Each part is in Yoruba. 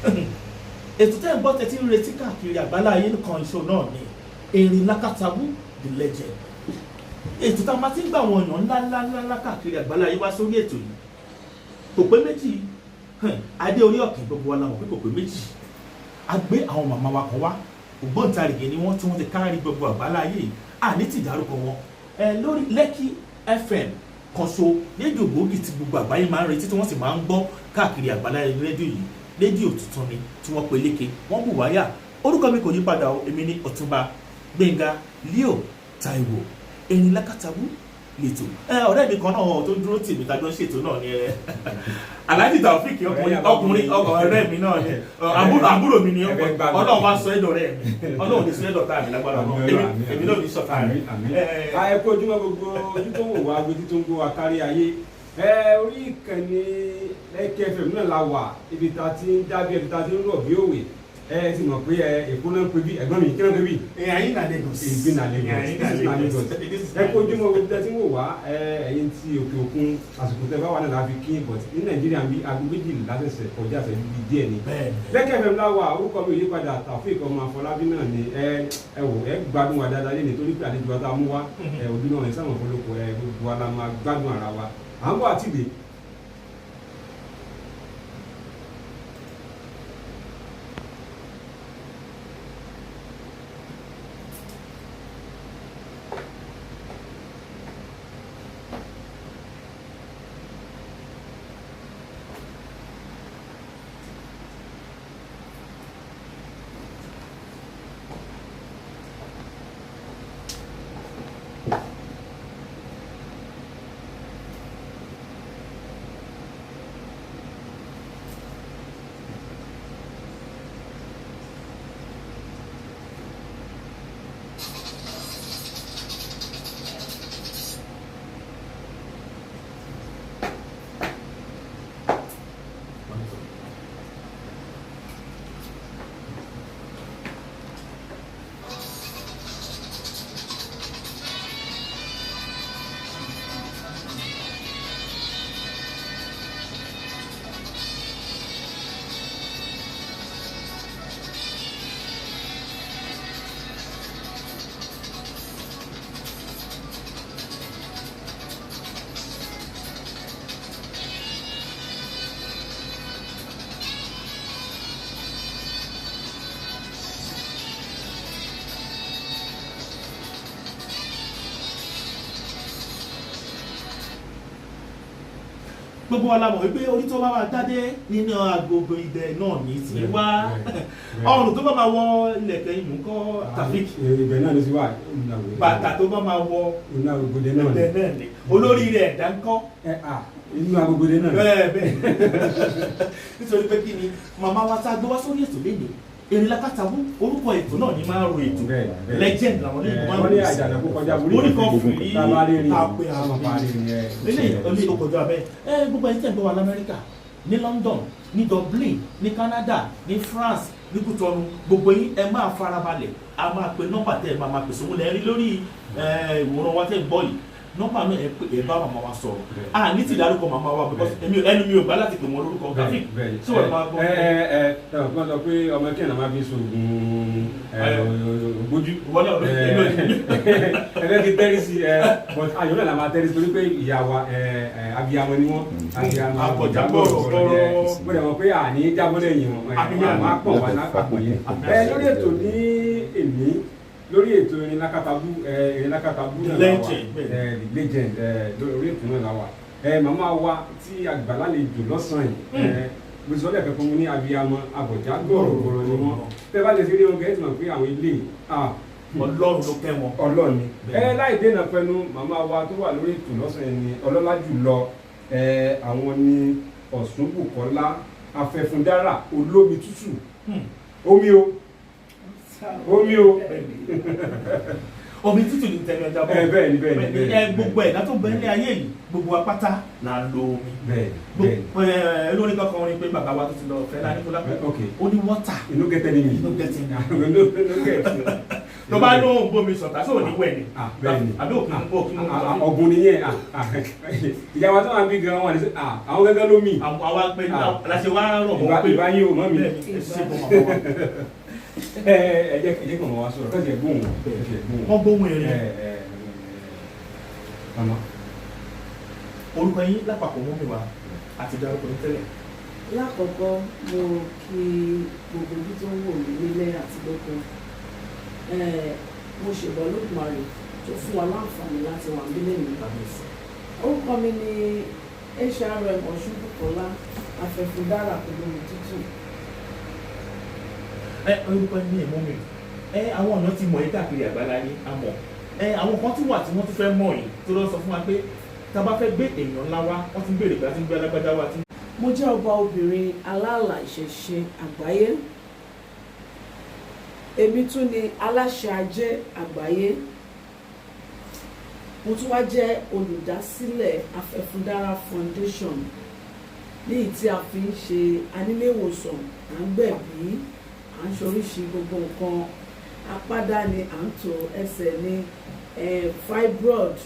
ètò tẹ́ ń gbọ́ tẹ́tí ń retí káàkiri àgbáláyé nìkan iṣó náà ni Erin Lakatabu the legend. Ètò tá a máa ti ń gbà àwọn èèyàn ńlá káàkiri àgbáláyé wá sórí ètò yìí kò pé méjì adé orí ọ̀kìn gbogbo wa la mọ̀ pé kò pé méjì. A gbé àwọn màmá wa kan wá ògbóǹtarìgì ni wọ́n tí wọ́n ti kárí gbogbo àgbáláyé yìí àní ti dárúkọ wọn lórí Lekki FM kan so rédíò gbòógì tí gbogbo àgbáyé máa ń retí tí wọ́n sì máa ń gbọ́ káàkiri àgbáláyé rédíò yìí rédíò tuntun ni tí wọ́n pe léke wọ́n bù wáyà orúkọ mi kò yí padà o èmi ní Ọ̀túnba Gbénga Leo Táíwò Erin Lakatabu lẹ́tọ̀ ọ̀rẹ́ mi kan náà tó dúró tì mí tájọ́ ṣètò náà ni Alhaji Taofik ọkùnrin ọ̀rẹ́ mi náà ni àbúrò mi ni Ọlọ́run wá sọ ẹ̀dọ̀ rẹ̀ mi Ọlọ́run ní sọ ẹ̀dọ̀ tá mi lágbára náà èmi náà ní sọ̀tà mi. ẹ kú ojúmọ́ gbogbo ojú tó wò wá gbé títún gbó wa kárí ayé orí ìkànnì Lekki FM náà la wà ibi tá a ti ń dábí ibi tá a ti ń rọ̀ bí òwe ti mọ̀ pé èkó náà ń pè bí ẹ̀gbọ́n mi kí náà ń pè bí. ẹ̀yin náà Lagos. ìgbín náà Lagos. ẹ kó ojúmọ́ gbogbo tẹ́ tí ń wò wá ẹ̀yin tí òkè òkun àsìkò tẹ́ bá wà náà láfi kí but ní Nàìjíríà ń bí aago méjìlá ṣẹ̀ṣẹ̀ kọjá àṣẹjú bíi díẹ̀ ni. Lekki FM la wà orúkọ mi ò yí padà Taofik ọmọ Afọlábí náà ni ẹ wò ẹ gbádùn wa dáadáa lé nítorí pé àlejò wa tá a mú wá òbí náà ẹ sáwọn ọ̀pọ̀lọpọ̀ gbogbo wa la máa gbádùn ara wa à ń bọ̀ àtìlè. gbogbo wa la mọ̀ wípé orí tó bá máa dádé nínú agogo idẹ náà ní ti wá ọrùn tó bá máa wọ ilẹ̀kẹ̀ ìmú kọ́ Taofik ibẹ̀ náà ló ti wà. bàtà tó bá máa wọ inú agogodé náà ni olórí rẹ̀ ẹ̀dá ń kọ́ inú agogodé náà. bẹ́ẹ̀ nítorí pé kí ni màmá wa tá a gbé wá sórí ètò lẹ́nu Erin Lakatabu orúkọ ètò náà ní máa ro ètò legend làwọn lẹ́yìn máa ń rí àjànà kó kọjá oríkọ̀ fìrí àpè àwọn parí lélẹ̀ olè okòjọ́ abẹ́ gbogbo ẹni tẹ̀ ń gbọ́ wa l'Amẹ́ríkà ní London ní Dublin ní Canada ní France ní Kútọ́nù gbogbo yín ẹ máa farabalẹ̀ a máa pe nọ́mbà tẹ́ ẹ máa pèsè òun lẹ́rí lórí ìwòran wa tẹ́ ń gbọ́ yìí nọ́mbà náà ẹ bá màmá wa sọ̀rọ̀ ní ti dárúkọ màmá wa because ẹnu mi ò gbà láti pè wọ́n lórúkọ Taofik tí wọ́n máa gbọ́. wọ́n sọ pé ọmọ kí ẹ̀nà máa fi sògùn ògbójú ẹgbẹ́ ti tẹ́rí sí but ayọ̀ náà la máa tẹ́rí sí torí pé ìyá wa abiyamọ ni wọ́n àbọ̀jábọ̀rọ̀ mo dẹ̀ mọ̀ pé àní jábọ́ lẹ́yìn wọn máa pọ̀ wá lápapọ̀ yẹn lórí ètò ní èmi lórí ètò Erin Lakatabu náà la wà legend lórí ètò náà la wà màmá wa tí àgbà lálejò lọ́sàn-án yìí gbèsè ọ̀lẹ́ kẹ́kọ̀ọ́ mu ní abiyamọ abọ̀já gbọ̀rọ̀gbọ̀rọ̀ ni wọ́n tẹ́ bá lè fi rí wọn gẹ̀ẹ́sì mọ̀ pé àwọn ilé Ọlọ́run ló kẹ́ wọn. Ọlọ́run ni láì dènà pẹ̀lú màmá wa tó wà lórí ètò lọ́sàn-án yìí ni ọlọ́lá jùlọ àwọn ni Ọ̀ṣunbùkọ́lá Afẹ́fúndára olómi tútù omi o omi tútù ní tẹ̀lé ọjà bọ́ bẹ́ẹ̀ gbogbo ẹ̀dá tó bẹ ní ayé yìí gbogbo apáta là ń lo omi lórí kankan wọn ni pé bàbá wa tó ti lọ fẹ́ láti kó lápẹ́ ó ní wọ́tà inú gẹ́tẹ́ ni mi inú gẹ́tẹ́ ni tó bá lóhùn bomi sọ̀tà sóò ní wẹ̀ ni àbí òkè ọ̀gùn nìyẹn ìyàwó tó wà bí gan wọn ni àwọn gẹ́gẹ́ lómi. àwọn apẹ aláṣẹ wa rọ̀ mọ́ pé ìbáyé o mọ́ mi. ṣé bọ́ mọ́ wa. ẹ jẹ́ kàn wá sọ̀rọ̀ kọ́sì ẹ̀gbọ́n wọ́n gbóhùn èrè. mama. orúkọ yín lápapọ̀ mọ́ mi wá àti dárúkọ yín tẹ́lẹ̀. lákọ̀ọ́kọ́ mo kí gbogbo ojú tó ń wò mí nílé àti lóko mo ṣèbọ̀ lódùmarè tó fún wa láǹfààní láti wà nílé mi. orúkọ mi ni HRM Ọ̀ṣunbùkọ́lá afẹ́fúndára olómi tútù. orúkọ yín ní ìmọ̀ mi àwọn ọ̀nà ti mọ̀ yín káàkiri àgbáláyé àmọ́ àwọn kan tún wà tí wọ́n tún fẹ́ mọ̀ yín tó lọ sọ fún wa pé tá a bá fẹ́ gbé èèyàn ńlá wá wọ́n ti ń béèrè pé a ti ń gbé alágbádá wá. mo jẹ́ ọba obìnrin aláàlá ìṣẹ̀ṣe àgbáyé èmi tún ni aláṣẹ ajé àgbáyé mo tún wá jẹ́ olùdásílẹ̀ afẹ́fúndára foundation ní tí a fi ń ṣe aníléwòsàn à ń gbẹ̀bí à ń ṣoríṣi gbogbo nǹkan apádá ni à ń tò ẹsẹ̀ ní fibroid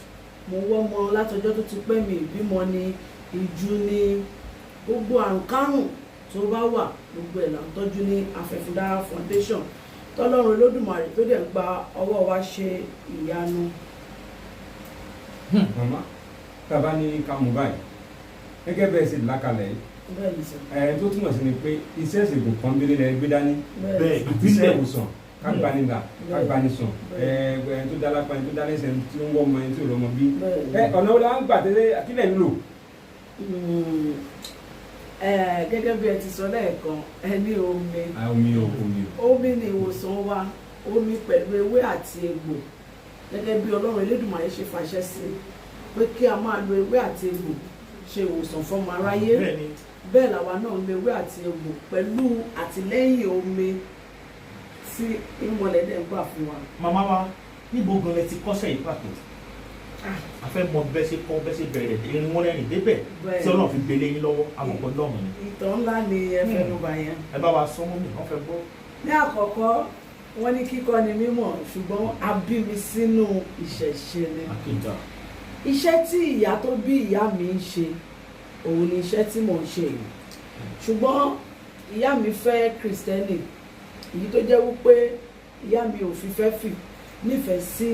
mo wọ́mọ látọjọ́ tó ti pẹ́ mi ìbímọ ni ìjú ni gbogbo àrùn kárùn tó bá wà gbogbo ẹ̀ là ń tọ́jú ní afẹ́fúndára foundation tọ́lọ́run olódùmarè tó dẹ̀ gba ọwọ́ wa ṣe ìyanu. mama tàbá ní ká mú báyìí gẹ́gẹ́ bẹ́ẹ̀ sì lákàlẹ̀ yìí tó túmọ̀ sí ni pé iṣẹ́ ìṣègùn kan gbélé lẹ gbé dání ìpínlẹ̀ ìwòsàn kágbánilà kágbánisàn tó dá lápá ẹni tó dá lẹ́sẹ̀ tí ó ń wọ́ ọmọ ẹni tí ò lọ́mọ bí ọ̀nà wo la ń gbà tẹ́lẹ̀ akílẹ̀ ń lò. gẹ́gẹ́ bí ẹ ti sọ lẹ́ẹ̀kan ẹ ní omi ni ìwòsàn wa omi pẹ̀lú ewé àti egbò gẹ́gẹ́ bí Ọlọ́run Elédùmarè ṣe fàṣẹ sí pé kí a máa lo ewé àti egbò ṣe ìwòsàn fọ́mọ aráyé bẹ́ẹ̀ làwa náà lo ewé àti egbò pẹ̀lú àtìlẹ́yìn omi tí ìmọ̀lẹ̀ dẹ̀ ń gbà fún wa. màmá wa níbo gan lẹ ti kọ́ṣẹ́ yìí pàtó a fẹ́ mọ bẹ́ẹ̀ ṣe kọ́ bẹ́ẹ̀ ṣe bẹ̀rẹ̀ irin wọn rẹ́rìn débẹ̀ tí Ọlọ́run fi gbélé yín lọ́wọ́ àmọ̀pọ̀ lọ́rùn ni. ìtàn ńlá ni ẹ fẹ́ ló bá yẹn. ẹ bá wa sọ mọ́ mi wọ́n fẹ́ gbọ́. ní àkọ́kọ́ wọ́n ní kíkọ́ ni mímọ̀ ṣùgbọ́n a bí mi sínú ìṣẹ̀ṣe ni. iṣẹ́ tí ìyá tó bí ìyá mi ń ṣe òun ni iṣẹ́ tí mò ń ṣe yìí ṣùgbọ́n ìyá mi fẹ́ Kristẹni èyí tó jẹ́ wípé ìyá mi ò fi fẹ́ fì nífẹ̀ẹ́ sí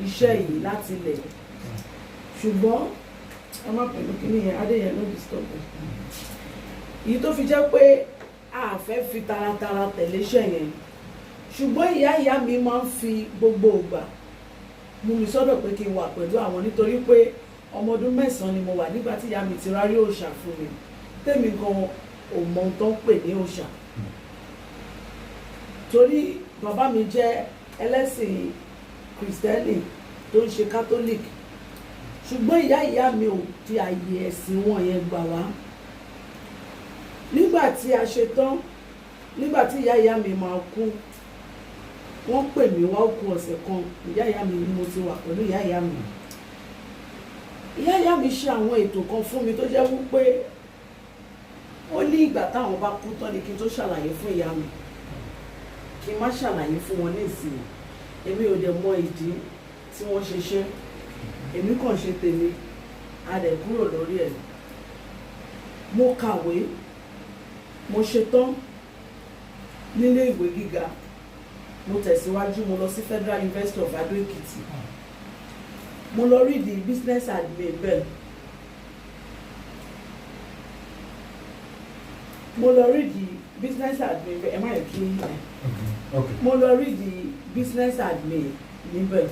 iṣẹ́ yìí láti lẹ̀ ṣùgbọ́n ẹ má pẹ̀lú kí nìyẹn adéyẹn ló disturb èyí tó fi jẹ́ pé a fẹ́ fi taratara tẹ̀lé iṣẹ́ yẹn ṣùgbọ́n ìyá mi máa ń fi gbogbo ìgbà mú mi sọ́dọ̀ pé kí n wà pẹ̀lú àwọn nítorí pé ọmọ ọdún 9 ni mo wà nígbà tí ìyá mi ti rárí òòṣà fún mi tèmi gan ò mọ ohun tó ń pè ní òòṣà torí bàbá mi jẹ́ ẹlẹ́sìn Kristẹni tó ń ṣe Catholic ṣùgbọ́n ìyá mi ò di àyè ẹ̀sìn wọn yẹn gbà wá nígbà tí a ṣe tán nígbà tí ìyá mi máa kú wọ́n pè mí wá kú ọ̀sẹ̀ kan ìyá mi ni mo ti wà pẹ̀lú ìyá mi ìyá mi ṣe àwọn ètò kan fún mi tó jẹ́ wípé ó ní ìgbà táwọn bá kú tán ni kí n tó ṣàlàyé fún ìyá mi kí n má ṣàlàyé fún wọn ní ìsìn èmi ò dẹ̀ mọ ìdí tí wọ́n ṣe ṣe èmi kàn ṣe tèmi a dẹ̀ kúrò lórí ẹ̀ mo kàwé mo ṣetán nílé ìwé gíga mo tẹ̀síwájú mo lọ sí Federal University of Ado Ekiti mo lọ rí di business admin bẹ́ẹ̀ mo lọ rí di business admin bẹ́ẹ̀ ẹ má yẹ kí mo lọ rí di business admin níbẹ̀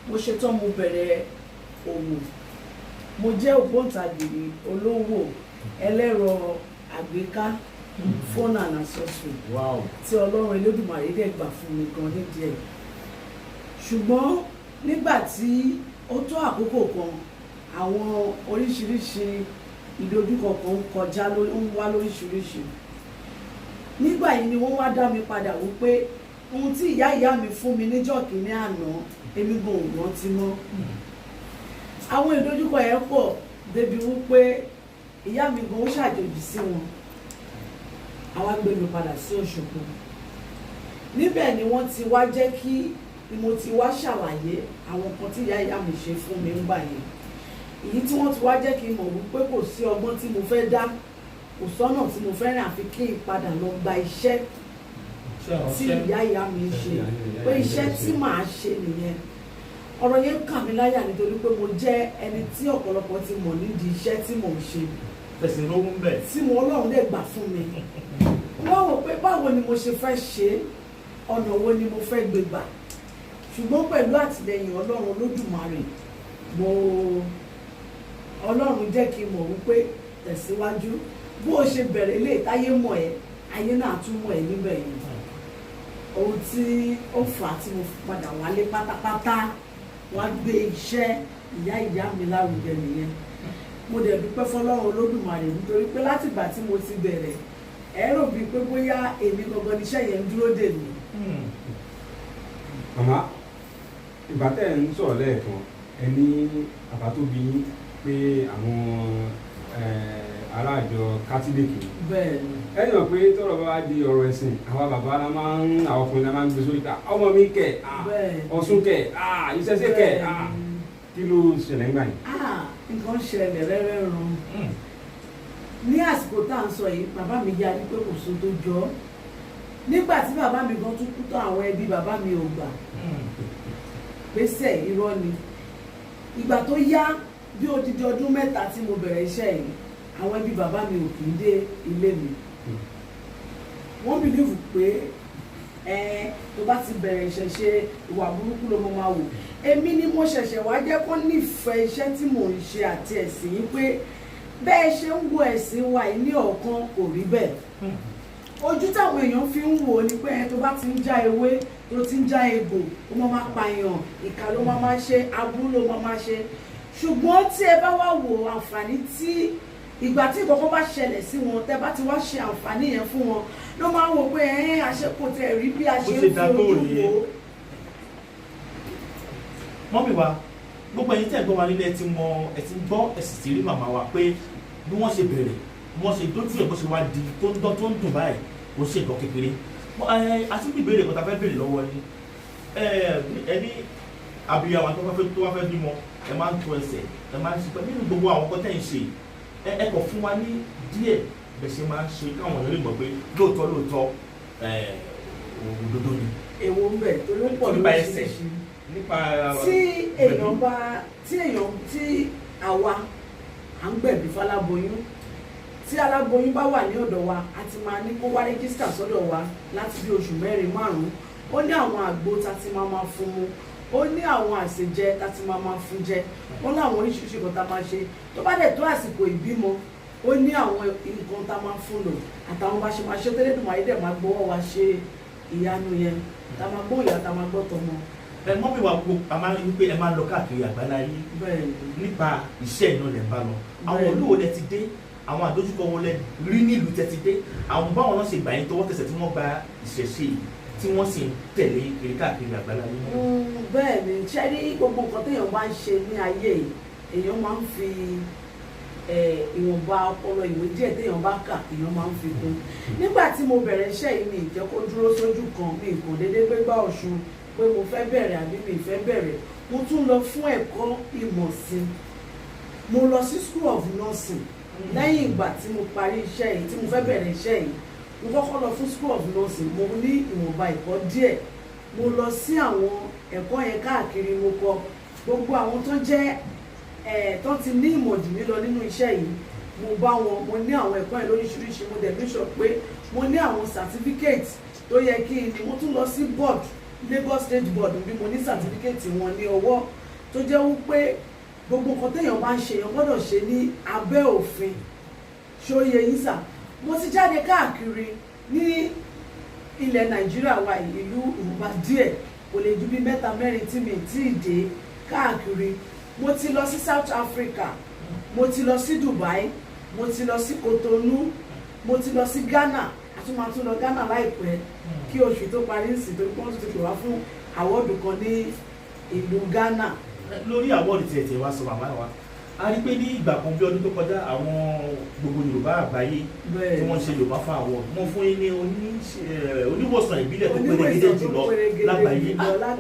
mo ṣetán mo bẹ̀rẹ̀ òwò mo jẹ́ ògbóǹtagìrì olówó ẹlẹ́rọ àgbéká phone and accessory tí Ọlọ́run Elédùmarè dẹ̀ gbà fún mi gan nídìí ẹ̀ ṣùgbọ́n nígbà tí ó tó àkókò kan àwọn oríṣiríṣi ìdojúkọ kan ń kọjá ń wá lóríṣiríṣi nígbà yìí ni wọ́n wá dá mi padà wípé ohun tí ìyá mi fún mi níjọ́ kìíní àná èmi gan ò rántí mọ́ àwọn ìdojúkọ yẹn pọ̀ débi wípé ìyá mi gan ó ṣàjòjì sí wọn àwa gbé mi padà sí Òṣogbo níbẹ̀ ni wọ́n ti wá jẹ́ kí mo ti wá ṣàlàyé àwọn kan tí ìyá mi ṣe fún mi ńgbà yẹn èyí tí wọ́n ti wá jẹ́ kí n mọ̀ wípé kò sí ọgbọ́n tí mo fẹ́ dá kò sọ́nà tí mo fẹ́ rìn àfi kí n padà lọ gba iṣẹ́ tí ìyá mi ṣe pé iṣẹ́ tí màá ṣe nìyẹn ọ̀rọ̀ yẹn kà mí láyà nítorí pé mo jẹ́ ẹni tí ọ̀pọ̀lọpọ̀ ti mọ̀ nídìí iṣẹ́ tí mò ń ṣe tẹ̀sí ló ń bẹ̀ tí mo Ọlọ́run dẹ̀ gbà fún mi wọ́n wò pé báwo ni mo ṣe fẹ́ ṣe ọ̀nà wo ni mo fẹ́ gbé gbà ṣùgbọ́n pẹ̀lú àtìlẹyìn Ọlọ́run Olódùmarè Ọlọ́run jẹ́ kí n mọ̀ wípé tẹ̀síwájú bó o ṣe bẹ̀rẹ̀ ilé ìtayé mọ̀ ẹ́ ayé náà tún mọ̀ ẹ́ níbẹ̀ yẹn ohun tí ó fà á tí mo padà wálé pátápátá wọ́n gbé iṣẹ́ ìyá mi lárugẹ nìyẹn mo dẹ̀ dúpẹ́ fọlọ́run Olódùmarè nítorí pé látìgbà tí mo ti bẹ̀rẹ̀ ẹ rò bíi pé bóyá èmi gangan níṣẹ́ yẹn ń dúró dè mí. màmá ìgbà tẹ́ ẹ̀ ń sọ̀rọ̀ lẹ́ẹ̀kan ẹ ní àbá tó bí pé àwọn ará àjọ kátólíìkì ẹ ní mọ̀ pé tọ́rọ̀ bá wá di ọ̀rọ̀ ẹ̀sìn àwa bàbá la máa ń àwọn ọkùnrin la máa ń gbé sórí ká ọmọ mi kẹ̀ Ọ̀ṣun kẹ̀ ìṣẹ̀ṣe kẹ̀ kí ló ṣẹlẹ̀ ńgbà yìí. nǹkan ṣẹlẹ̀ rẹ́rẹ́ run ní àsìkò tá à ń sọ yìí bàbá mi yarí pé kò sóhun tó jọ ọ́ nígbà tí bàbá mi gan tún kú tán àwọn ẹbí bàbá mi ò gbà pèsè irọ́ ni ìgbà tó yá bí odidi ọdún mẹ́ta tí mo bẹ̀rẹ̀ iṣẹ́ yìí àwọn ẹbí bàbá mi ò kì í dé ilé mi wọ́n bìlíìfù pé tó bá ti bẹ̀rẹ̀ ìṣẹ̀ṣe ìwà burúkú ló mọ́ máa wò èmi ni mo ṣẹ̀ṣẹ̀ wá jẹ́ kó nífẹ̀ẹ́ iṣẹ́ tí mò ń ṣe àti ẹ̀sìn yìí pé bẹ́ẹ̀ ṣe ń wo ẹ̀sìn wa yìí ní ọ̀kan kò rí bẹ́ẹ̀ ojú táwọn èèyàn fi ń wò ó ni pé tó bá ti ń já ewé tó ti ń já egbò ó máa pààyàn ìkà ló máa ṣe aburú ló máa ṣe ṣùgbọ́n tí ẹ bá wá wo àǹfààní tí ìgbà tí ìkọ̀kọ̀ bá ṣẹlẹ̀ sí wọn tẹ́ bá ti wá ṣe àǹfààní yẹn fún wọn ló máa ń wò pé àṣekò tẹ̀ rí bí a ṣe ń fi ojú wò ó. mọ́mí wa gbogbo ẹ̀yin tẹ́ gbọ́ wa nílé ẹ ti gbọ́ ẹ sì ti rí màmá wa pé bí wọ́n ṣe bẹ̀rẹ̀ bí wọ́n ṣe dójú ẹ̀ bó ṣe wá di tó ń dùn báyìí kò ṣe nǹkan kékeré àti bí ìbéèrè kan tá a fẹ́ béèrè lọ́wọ́ ni ẹni àbíyàwó tó wá fẹ́ bímọ ẹ máa ń tó ẹsẹ̀ ẹ máa ń ṣe pẹ̀lú gbogbo àwọn kan tẹ́ ń ṣe ẹ kọ̀ fún wa ní díẹ̀ bẹ̀ ṣe máa ń ṣe káwọn èèyàn lè mọ̀ pé lóòótọ́ òdodo ni. èwo ń bẹ̀ tó ló pọ̀ lóríṣiríṣi tí àwa à ń gbẹ̀bí fáláboyún tí aláboyún bá wà ní ọ̀dọ̀ wa a ti máa ní kó wá rẹ́gísítà sọ́dọ̀ wa láti bí oṣù 4-5 ó ní àwọn àgbo tá ti máa fún mu ó ní àwọn àṣejẹ tá ti máa fún jẹ ó ní àwọn oríṣiríṣi nǹkan tá máa ṣe tó bá dẹ̀ tó àsìkò ìbímọ ó ní àwọn nǹkan tá máa fún lò àtàwọn bá ṣe máa ṣe tẹ́lẹ̀ dùn àyídẹ̀ máa gbọ́wọ́ wa ṣe ìyanu yẹn tá máa gbọ́ ìyá tá máa gbọ́ tọmọ. mọ́mí wa gbogbo a máa ń rí pé ẹ máa ń lọ káàkiri àgbáláyé nípa iṣẹ́ iná lẹ̀ ń bá lọ àwọn olówó lẹ ti dé àwọn àdójúkọ wọn lẹ rí nílùú tẹ ti dé àwọn báwọn náà ṣe gbà yín tọwọ́ tẹsẹ̀ tí wọ́n gba ìṣẹ̀ṣe yìí tí wọ́n sì ń tẹ̀lé kiri káàkiri àgbáláyé. bẹ́ẹ̀ ni ṣe rí gbogbo nǹkan téèyàn máa ń ṣe ní ayé yìí èèyàn máa ń fi ìwọ̀nba ọpọlọ ìwé díẹ̀ téèyàn bá kà èèyàn máa ń fi kún nígbà tí mo bẹ̀rẹ̀ iṣẹ́ yìí mi ìjẹ́ kó dúró sójú kan mi kò déédéé gbégbá Ọ̀ṣun pé mo fẹ́ bẹ̀rẹ̀ àbí mi fẹ́ bẹ̀rẹ̀ mo tún lọ fún ẹ̀kọ́ ìmọ̀ sí mo lọ sí school of nursing lẹ́yìn ìgbà tí mo parí iṣẹ́ yìí tí mo fẹ́ bẹ̀rẹ̀ iṣẹ́ yìí mo kọ́kọ́ lọ fún school of nursing mo ní ìwọ̀nba ẹ̀kọ́ díẹ̀ mo lọ sí àwọn ẹ̀kọ́ yẹn káàkiri mo kọ gbogbo àwọn tó jẹ́ tó ti ní ìmọ̀ jù mí lọ nínú iṣẹ́ yìí mo bá wọn mo ní àwọn ẹ̀kọ́ yẹn lóríṣiríṣi mo dẹ̀ make sure pé mo ní àwọn certificate tó yẹ kí n ní mo tún lọ sí board Lagos State Board bí mo ní certificate wọn ní ọwọ́ tó jẹ́ wípé gbogbo nǹkan téèyàn bá ń ṣe èèyàn gbọ́dọ̀ ṣe ní abẹ́ òfin ṣóye yín sà mo ti jáde káàkiri ní ilẹ̀ Nàìjíríà wa ìlú ìwọ̀nba díẹ̀ kò lè ju bí 3-4 tí mi tí ì dé káàkiri mo ti lọ sí South Africa mo ti lọ sí Dubai mo ti lọ sí Cotonou mo ti lọ sí Ghana àtúmọ̀ tún lọ Ghana láìpẹ́ kí oṣù tó parí ń sìn torí pé wọ́n tún ti pè wá fún àwọ́dù kan ní ìlú Ghana. lórí àwọ́dù tí ẹ ti wá sọ màmá wa a rí pé ní ìgbà kan bí ọdún tó kọjá àwọn gbogbo Yorùbá àgbáyé tí wọ́n ṣe Yorùbá fún àwọn wọ́n fún yín ní oníwòsàn ìbílẹ̀ tó pérégedé jùlọ lágbàáyé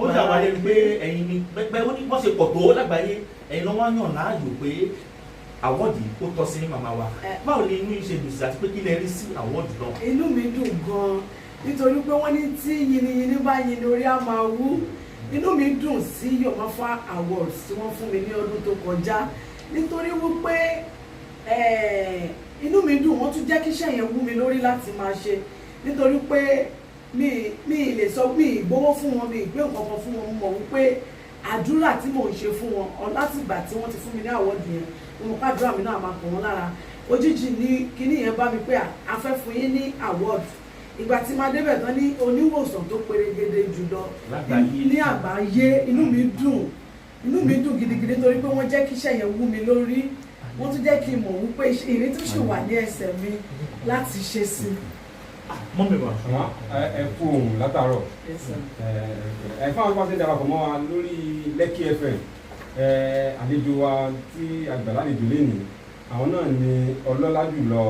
ó yà wá lẹ́nu pé ẹ̀yin ni pẹ́ wọ́n ṣe pọ̀ tó lágbàáyé ẹ̀yin lọ́wọ́ yàn láàyò pé àwọ́dì ó tọ́ sí màmá wa báwo ni inú yín ṣe dùn sí àti pé kí lẹ rí sí àwọ́dì náà. inú mi dùn gan-an nítorí pé wọ́n ní tí yìnyín bá yin orí á máa wú inú mi dùn sí Yomafa Awards tí wọ́n fún mi ní ọdún tó kọjá nítorí wípé inú mi dùn wọ́n tún jẹ́ kí iṣẹ́ yẹn wú mi lórí láti máa ṣe nítorí pé mi lè sọ mi ìgbówó fún wọn mi ìgbé nǹkan kan fún wọn mọ̀ wípé àdúrà tí mò ń ṣe fún wọn látìgbà tí wọ́n ti fún mi ní àwọ́dì yẹn mo mọ̀ pàdúrà mi náà máa kàn wọ́n lára òjijì ní kíní yẹn bá mi pé a fẹ́ fún yín ní àwọ́dì ìgbà tí máa débẹ̀ tán ní oníwòsàn tó pérégedé jùlọ ní àgbáyé inú mi dùn gidigidi nítorí pé wọ́n jẹ́ kí iṣẹ́ yẹn wú mi lórí wọ́n tún jẹ́ kí n mọ̀ wípé ìrètí tó ṣì wà ní ẹsẹ̀ mi láti ṣe sí. mọ́mí wa. ẹ kú ohun látàárọ̀ ẹ fún àwọn tó bá ti darapọ̀ mọ́ wa lórí Lekki FM àlejò wa tí àgbàlá àlejò lénìí àwọn náà ni ọlọ́lá jùlọ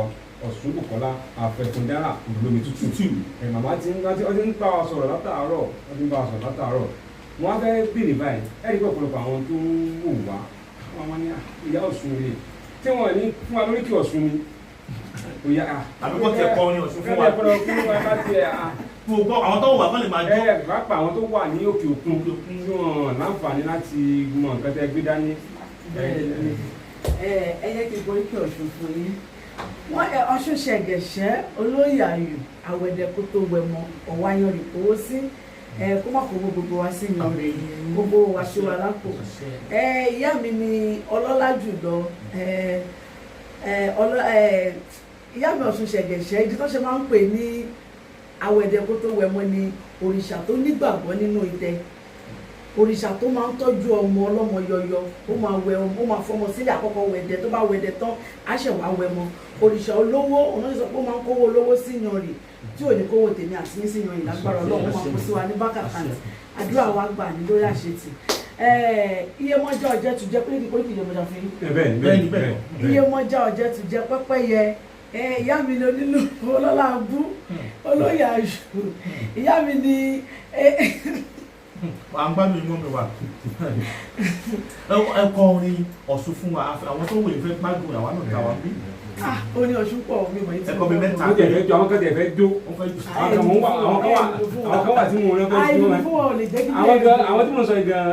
Ọ̀ṣunbùkọ́lá Afẹ́fúndára olómi tútù màmá tí ń bá wa sọ̀rọ̀ látàárọ̀ wọ́n á fẹ́ bèrè báyìí ẹ̀rí pé ọ̀pọ̀lọpọ̀ àwọn tó ń wò wá àwọn ní ìyá Ọ̀ṣun rè tí wọ́n ní fún wa lórí kí Ọ̀ṣun ni òyà àbíkọ́ tẹ̀ kọ́ ní Ọ̀ṣun fún wa gbogbo àwọn tó wà fún lè máa jó pápá àwọn tó wà ní òkè òkun tí wọ́n láǹfààní láti mọ nǹkan tẹ́ gbé dání. ẹ yẹ kí n borí kí Ọ̀ṣun fún yín wọ́n Ọ̀ṣun ṣẹ̀gẹ̀ṣẹ́ olóyè ayò àwẹ̀dẹ̀ kó tó wẹ̀ mọ́ ọ̀wáyan rè kówó sí kó má kó gbogbo wa sí yan rè gbogbo wa ṣe wa lápò ìyá mi ni ọlọ́lá jùlọ ìyá mi Ọ̀ṣun ṣẹ̀gẹ̀ṣẹ́ ìdí tó ṣe máa ń pè ní àwẹ̀dẹ̀ kó tó wẹ̀ mọ́ ni òrìṣà tó nígbàgbọ́ nínú idẹ òrìṣà tó máa ń tọ́jú ọmọ ọlọ́mọ yọyọ ó máa fọmọ sílẹ̀ àkọ́kọ́ wẹ̀dẹ̀ tó bá wẹ̀dẹ̀ tán á ṣẹ̀ wá wẹ̀ mọ́ òrìṣà olówó ọ̀nà ìsọ pé ó máa ń kówó olówó sí yanrì tí ò ní kówó tèmi àti ní sí yanrì lágbára Ọlọ́run máa kó sí wa ní bákàtàǹtì àdúrà wa gbà ní lórí àṣetì Iyemọja Ọ̀jẹ̀tùjẹ pé kí koríki Iyemọja fún yín Iyemọja Ọ̀jẹ̀tùjẹ pẹ́pẹ́yẹ ìyá mi ni onílù ọlọ́lá abú olóyè àṣù ìyá mi ni à ń gbádùn ìmọ̀ mi wà ẹ kọ orin Ọ̀ṣun fún wa àwọn tó wòye fẹ́ gbádùn àwọn náà ta wa bí. ó ní Ọ̀ṣun pọ̀ mi mọ̀ ní tí ẹ̀kọ́ mi mẹ́ta. àwọn kẹ̀kẹ́ jó àwọn kẹ̀kẹ́ fẹ́ jó àwọn kan wà tí mo rẹ́ fẹ́ jó àwọn tí mo sọ yìí gan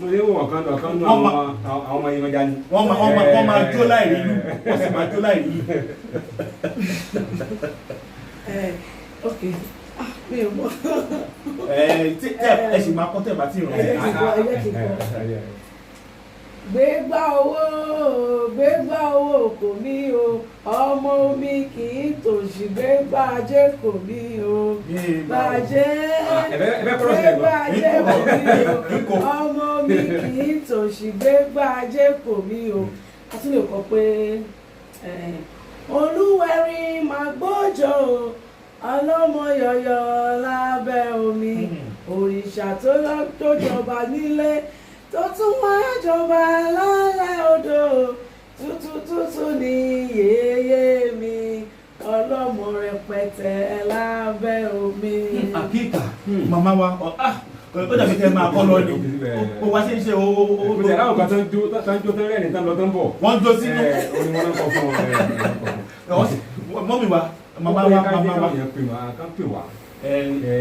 mo lè wọ̀ ọ̀kan nù àwọn ọmọ Iyemọja ni. wọ́n máa jó láì rí inú wọ́n sì máa jó láì rí inú. ok mi ò mọ̀. ẹ sì máa kọ́ tẹ̀ bá ti ràn ẹ́. gbégbá owó kò mí o ọmọ omi kì í tòṣì gbégbá ajé kò mí o gbégbá ajé kò mí o ọmọ omi kì í tòṣì gbégbá ajé kò mí o a tún lè kọ pé olúwẹ̀rí máa gbójò ọlọ́mọ yọ̀yọ̀ lábẹ́ omi òrìṣà tó jọba nílé tó tún wá jọba lálẹ́ odò tútù ní yèyé mi ọlọ́mọ rẹpẹtẹ lábẹ́ omi. àkíkà màmá wa ó dàbí tẹ máa kọ́ lọ́ọ̀dì ó wá sí ṣe owó. kò tẹ̀ láwọn kan tó ń jó tó ń rẹ́rìn tán lọ tó ń bọ̀. wọ́n jó sínú. oní wọn náà kọ́ fún wọn. mọ́mí wa màmá wa yẹn pè wá.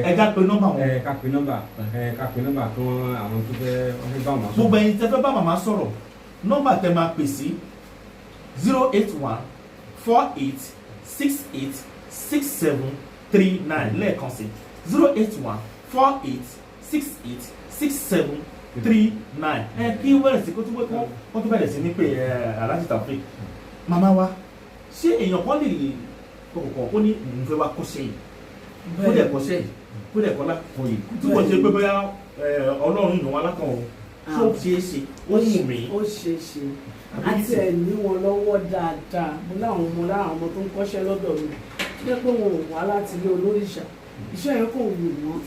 ẹ ká pe nọ́mbà wọn. ká pe nọ́mbà tó àwọn tó fẹ́ bá wọn sọ̀rọ̀. gbogbo ẹ̀yin tẹ́ fẹ́ bá màmá sọ̀rọ̀ nọ́mbà tẹ́ máa pè sí 08148686739 lẹ́ẹ̀kan sí 08148686739 kí wẹ́rẹ̀ sí kó tó bẹ̀rẹ̀ sí ní pé Alhaji Taofeek màmá wa ṣé èèyàn kan lè kọ̀ọ̀kan ó ní òun fẹ́ wá kọ́ṣẹ́ yìí kó dẹ̀ kọ́ṣẹ́ yìí kó dẹ̀ kọ́ lákọ̀ọ́ yìí tí wọ́n ṣe pé bóyá Ọlọ́run yàn wá lákàn o tó ṣeé ṣe ó wù mí. ó ṣeé ṣe àti ẹ̀ ní wọn lọ́wọ́ dáadáa mo láwọn ọmọ tó ń kọ́ṣẹ́ lọ́dọ̀ mi jẹ́ pé wọn ò wá láti ilé olóríṣà iṣẹ́ yẹn kò wù wọ́n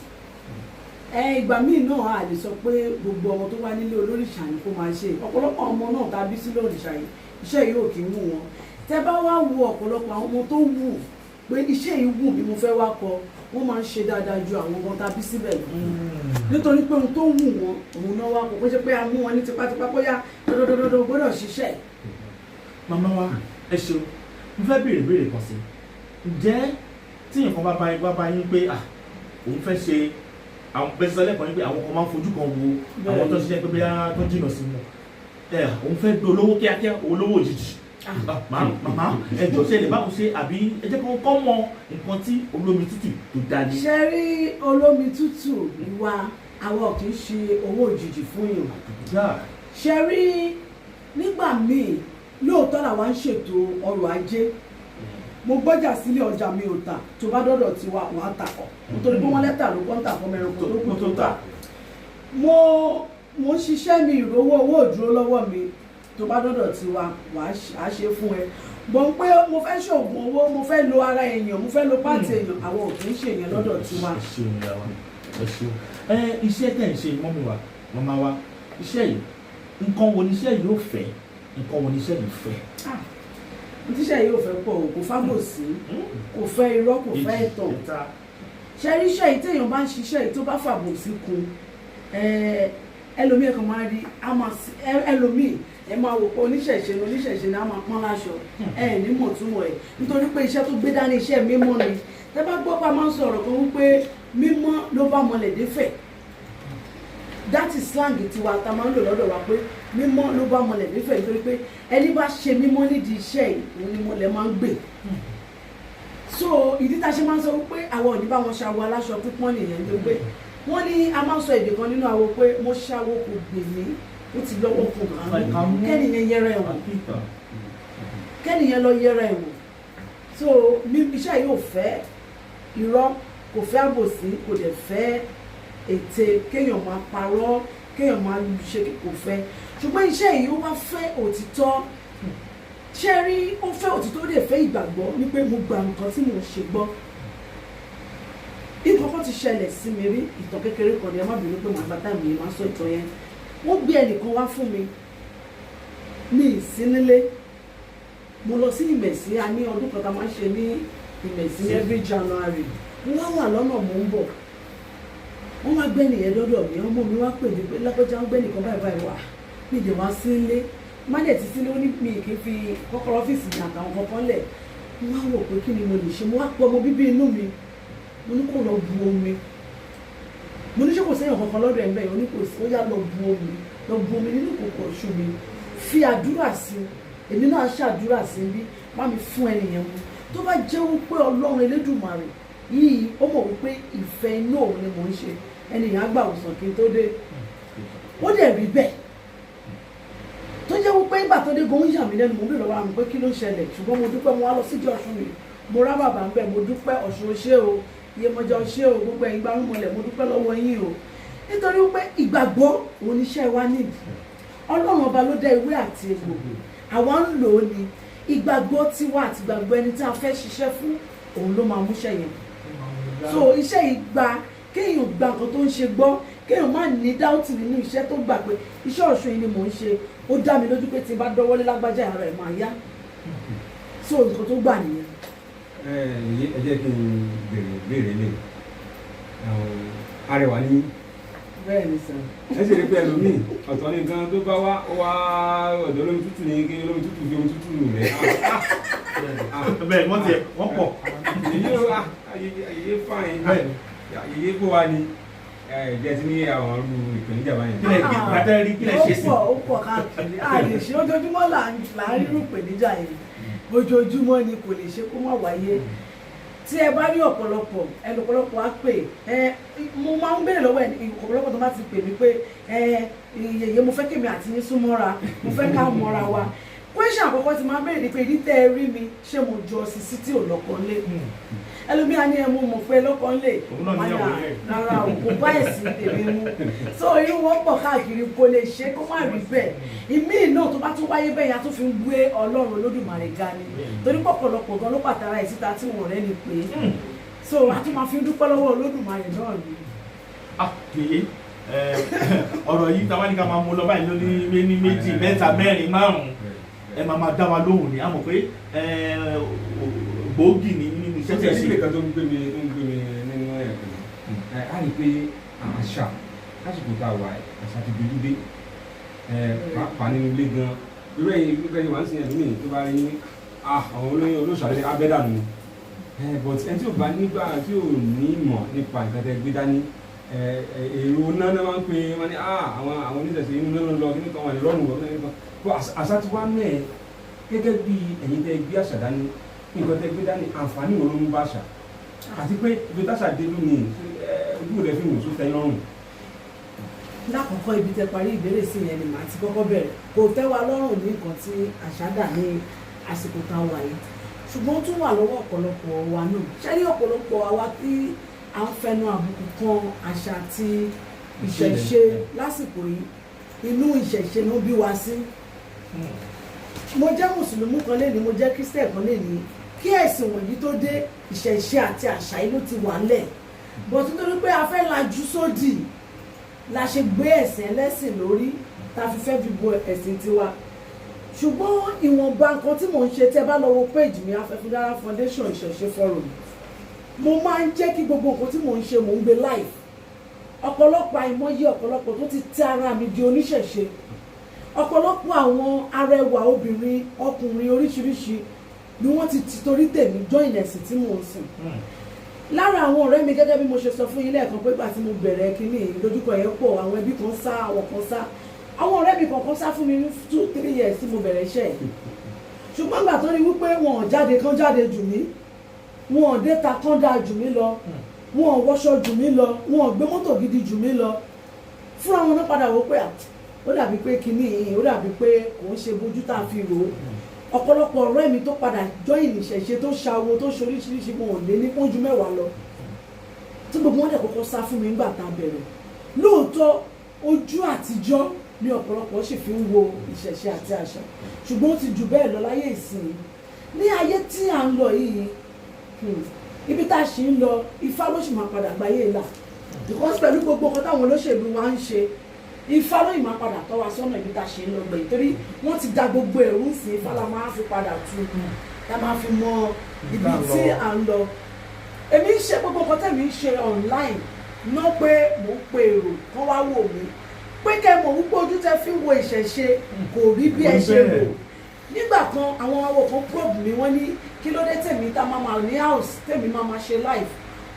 ìgbà míì náà a lè sọ pé gbogbo ọmọ tó wá nílé olórìṣà ni kó máa ṣe ọ̀pọ̀lọpọ̀ ọmọ náà tàbí sí lórìṣà yìí iṣẹ́ yìí ò kí ń wù wọn tẹ́ bá wá wo ọ̀pọ̀lọpọ̀ àwọn ọmọ tó wù pé iṣẹ́ yìí wù bí mo fẹ́ wá kọ wọ́n máa ń ṣe dáadáa ju àwọn ọmọ tàbí síbẹ̀ lọ nítorí pé ohun tó wù wọn òun náà wá kọ pé ṣe pé a mú wọn ní tipátipá bóyá dọdọdọdọ gbọ́dọ̀ ṣiṣẹ́. màmá wa ẹ ṣeun mo fẹ́ béèrè kan sí ǹjẹ́ tí nǹkan bá bá yín pé òun fẹ́ ṣe àwọn bẹ́sẹ̀ sọ́lẹ̀ kan ní pé àwọn kan máa ń fojú kan wo àwọn tó ṣiṣẹ́ pé bí wọ́n tó jìnnà sí wọn òun fẹ́ gbé olówó kíákíá olówó òjijì màmá ẹjọ́ ṣe lè báwo ṣe àbí ẹ jẹ́ kó mọ nǹkan tí olómi tútù tó dáadé. ṣe rí olómi tútù ìwà àwọn kì í ṣe owó òjijì fún yàn ṣe rí nígbà míì lóòótọ́ làwa ń ṣètò ọrọ̀ ajé mo gbọ́jà sílé ọjà mi ò tà tó bá dọ́dọ̀ tiwa wọ́n á tà ọ́ nítorí pé wọ́n lẹ́tà ló kọ́ ń tà fọmọ ẹranko tó kù tó tà mo ń ṣiṣẹ́ mi ìrówó owó òdúró lọ́wọ́ mi tó bá dọ́dọ̀ tiwa wàá ṣe fún ẹ gbọ́n pé mo fẹ́ ṣoògùn owó mo fẹ́ lo ara èèyàn mo fẹ́ lo pàǹtì èèyàn àwọn ò kì í ṣe èèyàn lọ́dọ̀ tiwa. iṣẹ́ tẹ̀ ń ṣe mọ́mí wa màmá wa iṣẹ́ yìí nǹkan wo ni iṣẹ́ yìí yóò fẹ́ nǹkan wo ni iṣẹ́ yìí fẹ́. tíṣẹ́ yìí ò fẹ́ pọ̀ kò fábòsí kò fẹ́ irọ́ kò fẹ́ ẹ̀tàn ṣe rí iṣẹ́ yìí téèyàn bá ń ṣiṣẹ́ yìí tó bá fàbòsí kun ẹlòmíì kan máa rí ẹlòmíì ẹ máa wò pé oníṣẹ̀ṣe ni a máa pọ́n láṣọ ní mọ̀túnmọ̀ ẹ̀ nítorí pé iṣẹ́ tó gbé dání iṣẹ́ mímọ́ ni tẹ́ bá gbọ́ pa máa ń sọ̀rọ̀ kan wípé mímọ́ ló bá mọlẹ̀ défẹ̀ that is slang tiwa ta máa ń lò lọ́dọ̀ wa pé mímọ́ ló bá mọlẹ̀ défẹ̀ nítorí pé ẹni bá ṣe mímọ́ nídìí iṣẹ́ yìí òun ni mọlẹ̀ máa ń gbè so ìdí tá a ṣe máa ń sọ wípé àwọn ò ní bá wọn ṣàwọ aláṣọ pípọ́n nìyẹn nítorí pé wọ́n ní a máa ń sọ èdè kan nínú àwo pé mo ṣàwọ kò gbè mí ó ti lọ́wọ́ kò kàn mí kẹ́nìyẹn yẹra ẹ̀wọ̀n kẹ́nìyẹn lọ yẹra ẹ̀wọ̀n so iṣẹ́ yìí ò fẹ́ irọ́ kò fẹ́ àbòsí kò dẹ̀ fẹ́ ète kéèyàn máa parọ́ kéèyàn máa ṣe kò fẹ́ ṣùgbọ́n iṣẹ́ yìí ó wá fẹ́ òtítọ́ ṣé rí ó fẹ́ òtítọ́ ó dẹ̀ fẹ́ ìgbàgbọ́ ní pé mo gba nǹkan tí mo ṣe gbọ́ nǹkan kan ti ṣẹlẹ̀ sí mi rí ìtàn kékeré kan ní ẹ má bínú pé màá gbàtà mi máa sọ ìtàn yẹn wọ́n gbé ẹnìkan wá fún mi ní ìsínílé mo lọ sí ìmẹ̀sí a ní ọdún kan tá a máa ń ṣe ní ìmẹ̀sí every January wọ́n wà lọ́nà mò ń bọ̀ wọ́n wá gbé nìyẹn dọ́dọ̀ mi ọmọ mi wá pè mí pé lápẹ́jà ń gbé nìkan báyìí wà mí ìdè wá sí ilé má dẹ̀ ti sílé ó ní mi kì í fi kọ́kọ́rọ́ ọ́fíìsì ní àtàwọn kankan lẹ̀ wọ́n wá wò pé kí ni mo lè ṣe mo wá pọ̀ ọmọ bíbí inú mi mo ní kó lọ bu omi mo ní ṣé kò sẹ́yìn kankan lọ́dọ̀ ẹ̀ ń bẹ̀ yẹn ó ní kò sí ó yá lọ bu omi nínú kòkò ọ̀ṣù mi fi àdúrà sí èmi náà ṣàdúrà sí bí bá mi fún ẹnìyẹn mu tó bá jẹ́ wípé Ọlọ́run Elédùmarè yìí ó mọ̀ wípé ìfẹ́ inú òun ni mò ń ṣe ẹnìyàn àgbà òsàn kí n tó dé ó dẹ̀ rí bẹ́ẹ̀ tó jẹ́ wípé ìgbà tó dé gan yà mí lẹ́nu mo bí lọ́wọ́ àmì pé kí ló ṣẹlẹ̀ ṣùgbọ́n mo dúpẹ́ mo wá lọ sídìí Ọ̀ṣun mi mo rá bàbá ń bẹ̀ mo dúpẹ́ Ọ̀ṣun ṣé o Iyemọja ṣé o gbogbo ẹ̀yin gbárùmọ̀lẹ̀ mo dúpẹ́ lọ́wọ́ yín o nítorí wípé ìgbàgbọ́ òun iṣẹ́ wa níbi Ọlọ́run ọba ló dá ewé àti egbò àwa ń lò ó ní ìgbàgbọ́ tiwa àti ìgbàgbọ́ ẹni tí a fẹ́ ṣiṣẹ́ fún òun ló máa múṣẹ́ yẹn so iṣẹ́ yìí gba kéèyàn gba nǹkan tó ń ṣe gbọ́ kéèyàn má ní dáútì nínú iṣẹ́ tó gbà pé iṣẹ́ Ọ̀ṣun yìí ni mò ń ṣe ó dá mi lójú pé tí n bá dọ́wọ́lé lágbájá ara ẹ̀ máa yá so nǹkan tó gbà nìyẹn. ẹ jẹ́ kí n béèrè lè arẹwà ní. bẹ́ẹ̀ ni sàn. ẹ sì rí pé ẹlòmíì ọ̀tọ̀ ní nǹkan tó bá wá ọ̀dọ̀ olómi tútù ní kí olómi tútù fi omi tútù rẹ̀. bẹ́ẹ̀ wọ́n tiẹ̀ wọ́n pọ̀. ayé fáyín ayé kó wa ni jẹ́ ti ní àwọn ọdún ìpèníjà báyìí. kílẹ̀ ṣe sí. ó pọ̀ káàkiri a lè ṣe ojoojúmọ́ là ń rí irú ìpèníjà yìí ojoojúmọ́ ni kò lè ṣe kó má wáyé tí ẹ bá rí ọ̀pọ̀lọpọ̀ ẹlòpọ̀lọpọ̀ á pè mo máa ń béèrè lọ́wọ́ ọ̀pọ̀lọpọ̀ tó bá ti pè mí pé yèyé mo fẹ́ kémi àti yín súnmọ́ra mo fẹ́ ká mọ́ra wa question àkọ́kọ́ ti máa ń béèrè ni pé ìdí tẹ́ ẹ rí mi ṣé mo jọ Sisi tí ò lọ́kọ lé ẹlòmíà ní ẹmu mọ̀ pé lọ́kọ lé rárá o kò bá ẹ̀sìn tèmi mu so irú wọn pọ̀ káàkiri kò lè ṣe kó má rí bẹ́ẹ̀ ìmíì náà tó bá tún wáyé bẹ́ẹ̀ yẹn á tún fi ń gbé Ọlọ́run Olódùmarè ga ni torí pọ̀pọ̀lọpọ̀ gan ló pàtàrà ẹ̀ síta tí wọ́n rẹ́ ni pé so a tún máa fi dúpẹ́ lọ́wọ́ Olódùmarè náà ni. ọ̀rọ̀ yìí táwa ní ká máa mú lọ báyìí lóní méjì mẹ́ta mẹ́rin márùn-ún ẹ máa dá wa lóhùn ní àmọ́ pé gbòógì ní nínú iṣẹ́ tẹ̀ sí. ó ti kan tó ń gbé mi nínú ẹ̀kọ́ á rí i pé àṣà lásìkò tá a wà àṣà ti dojú dé pàápàá nínú ilé gan irú ẹ̀yìn gbígbẹ́ yìí wà ń sin ẹ̀dùnmí tó bá rí àwọn olóyìn olóṣàlẹ̀ abẹ́dànù but ẹni tí ò bá nígbà tí ò ní ìmọ̀ nípa nǹkan tẹ́ gbé dání èrò náà máa ń pe wọn ní àwọn oníṣẹ̀ṣẹ̀ inú náà lọ kí nìkan wọn lè rọrùn wọn nìkan àṣà ti wá mẹ́ẹ̀ gẹ́gẹ́ bí ẹ̀yin tẹ́ gbé àṣà dání nǹkan tẹ́ gbé dání àǹfààní wo ló ń bá àṣà àti pé ibi táṣà dé lónìí ojú rẹ̀ fi wò tó tẹ́ lọ́rùn. lákọ̀ọ́kọ́ ibi tẹ́ parí ìbéèrè sí yẹn ni màá ti kọ́kọ́ bẹ̀rẹ̀ kò tẹ́ wa lọ́rùn ní nǹkan tí àṣà dà ní àsìkò tá a wà yìí ṣùgbọ́n ó tún wà lọ́wọ́ ọ̀pọ̀lọpọ̀ wa náà ṣẹ́rí ọ̀pọ̀lọpọ̀ àwa tí à ń fẹnu àbùkù kan àṣà àti ìṣẹ̀ṣe lásìkò yìí inú ìṣẹ̀ṣe ló bí wa sí. mo jẹ́ mùsùlùmí kan lé ní mo jẹ́ kírísítẹ̀ kan lé ní kí ẹ̀sìn wọ̀nyí tó dé ìṣẹ̀ṣe àti àṣà yìí ló ti wà lẹ̀ bọ̀ nítorí pé a fẹ́ lajú sódì la ṣe gbé ẹ̀sìn ẹlẹ́sìn lórí ta fi fẹ́ fi bo ẹ̀sìn tiwa ṣùgbọ́n ìwọ̀nba nǹkan tí mò ń ṣe tẹ́ bá lọ wo page mi Afẹ́fúndára Foundation ìṣẹ̀ṣe forum mo máa ń jẹ́ kí gbogbo nǹkan tí mò ń ṣe mò ń gbé live ọ̀pọ̀lọpọ̀ àìmọye ọ̀pọ̀lọpọ̀ tó ti tẹ ara mi di oníṣẹ̀ṣe ọ̀pọ̀lọpọ̀ àwọn arẹwà obìnrin ọkùnrin oríṣiríṣi ni wọ́n ti torí tèmi join ẹ̀sìn tí mò ń sìn lára àwọn ọ̀rẹ́ mi gẹ́gẹ́ bí mo ṣe sọ fún yín lẹ́ẹ̀kan pé gbà tí mo bẹ̀rẹ̀ kínní ìdojúkọ yẹn pọ̀ àwọn ẹbí kan sá àwọn kan sá àwọn ọ̀rẹ́ mi kọ̀ọ̀kan sá fún mi ní 2-3 years tí mo bẹ̀rẹ̀ iṣẹ́ yìí ṣùgbọ́n gbà tó rí wípé wọn ò jáde kán jáde jù mí wọn ò déta kán dáa jù mí lọ wọn ò wọṣọ jù mí lọ wọn ò gbé mọ́tò gidi jù mí lọ fúnra wọn náà padà wò pé ó dàbí pé kínní yìí ó dàbí pé kò ń ṣe bójú tá a fi rò ó ọ̀pọ̀lọpọ̀ ọ̀rẹ́ mi tó padà join ìṣẹ̀ṣe tó ṣàwo tó ṣoríṣiríṣi wọn ò lé ní pọ́njú mẹ́wàá lọ tí gbogbo wọn dẹ̀ kọ́kọ́ sá fún mi nígbà tá a bẹ̀rẹ̀ lóòótọ́ ojú àtijọ́ ní ọ̀pọ̀lọpọ̀ sì fi ń wo ìṣẹ̀ṣe àti àṣà ṣùgbọ́n ó ti jù bẹ́ẹ̀ lọ láyé ìsìn ní ayé tí à ń lọ yìí ibi tá a ṣì ń lọ ifá ló sì máa padà gbáyé là because pẹ̀lú gbogbo nǹkan táwọn olóṣèlú wa ń ṣe ifá ló yìí máa padà tọ́ wa sọ́nà ibi tá a ṣe ń lọ gbẹ̀yìn torí wọ́n ti da gbogbo ẹ̀rú sí ifá la máa fi padà tu la máa fi mọ ibi tí à ń lọ èmi ń ṣe gbogbo nǹkan tẹ̀mí ń ṣe online ná pé mò ń pe èrò kán wá wò mí pé kẹ́ mọ̀ wípé ojú tẹ́ fi ń wo ìṣẹ̀ṣe kò rí bí ẹ ṣe rò nígbà kan àwọn awọ kan probe mi wọ́n ní kí ló dé tèmi tá máa ní house tèmi máa ṣe live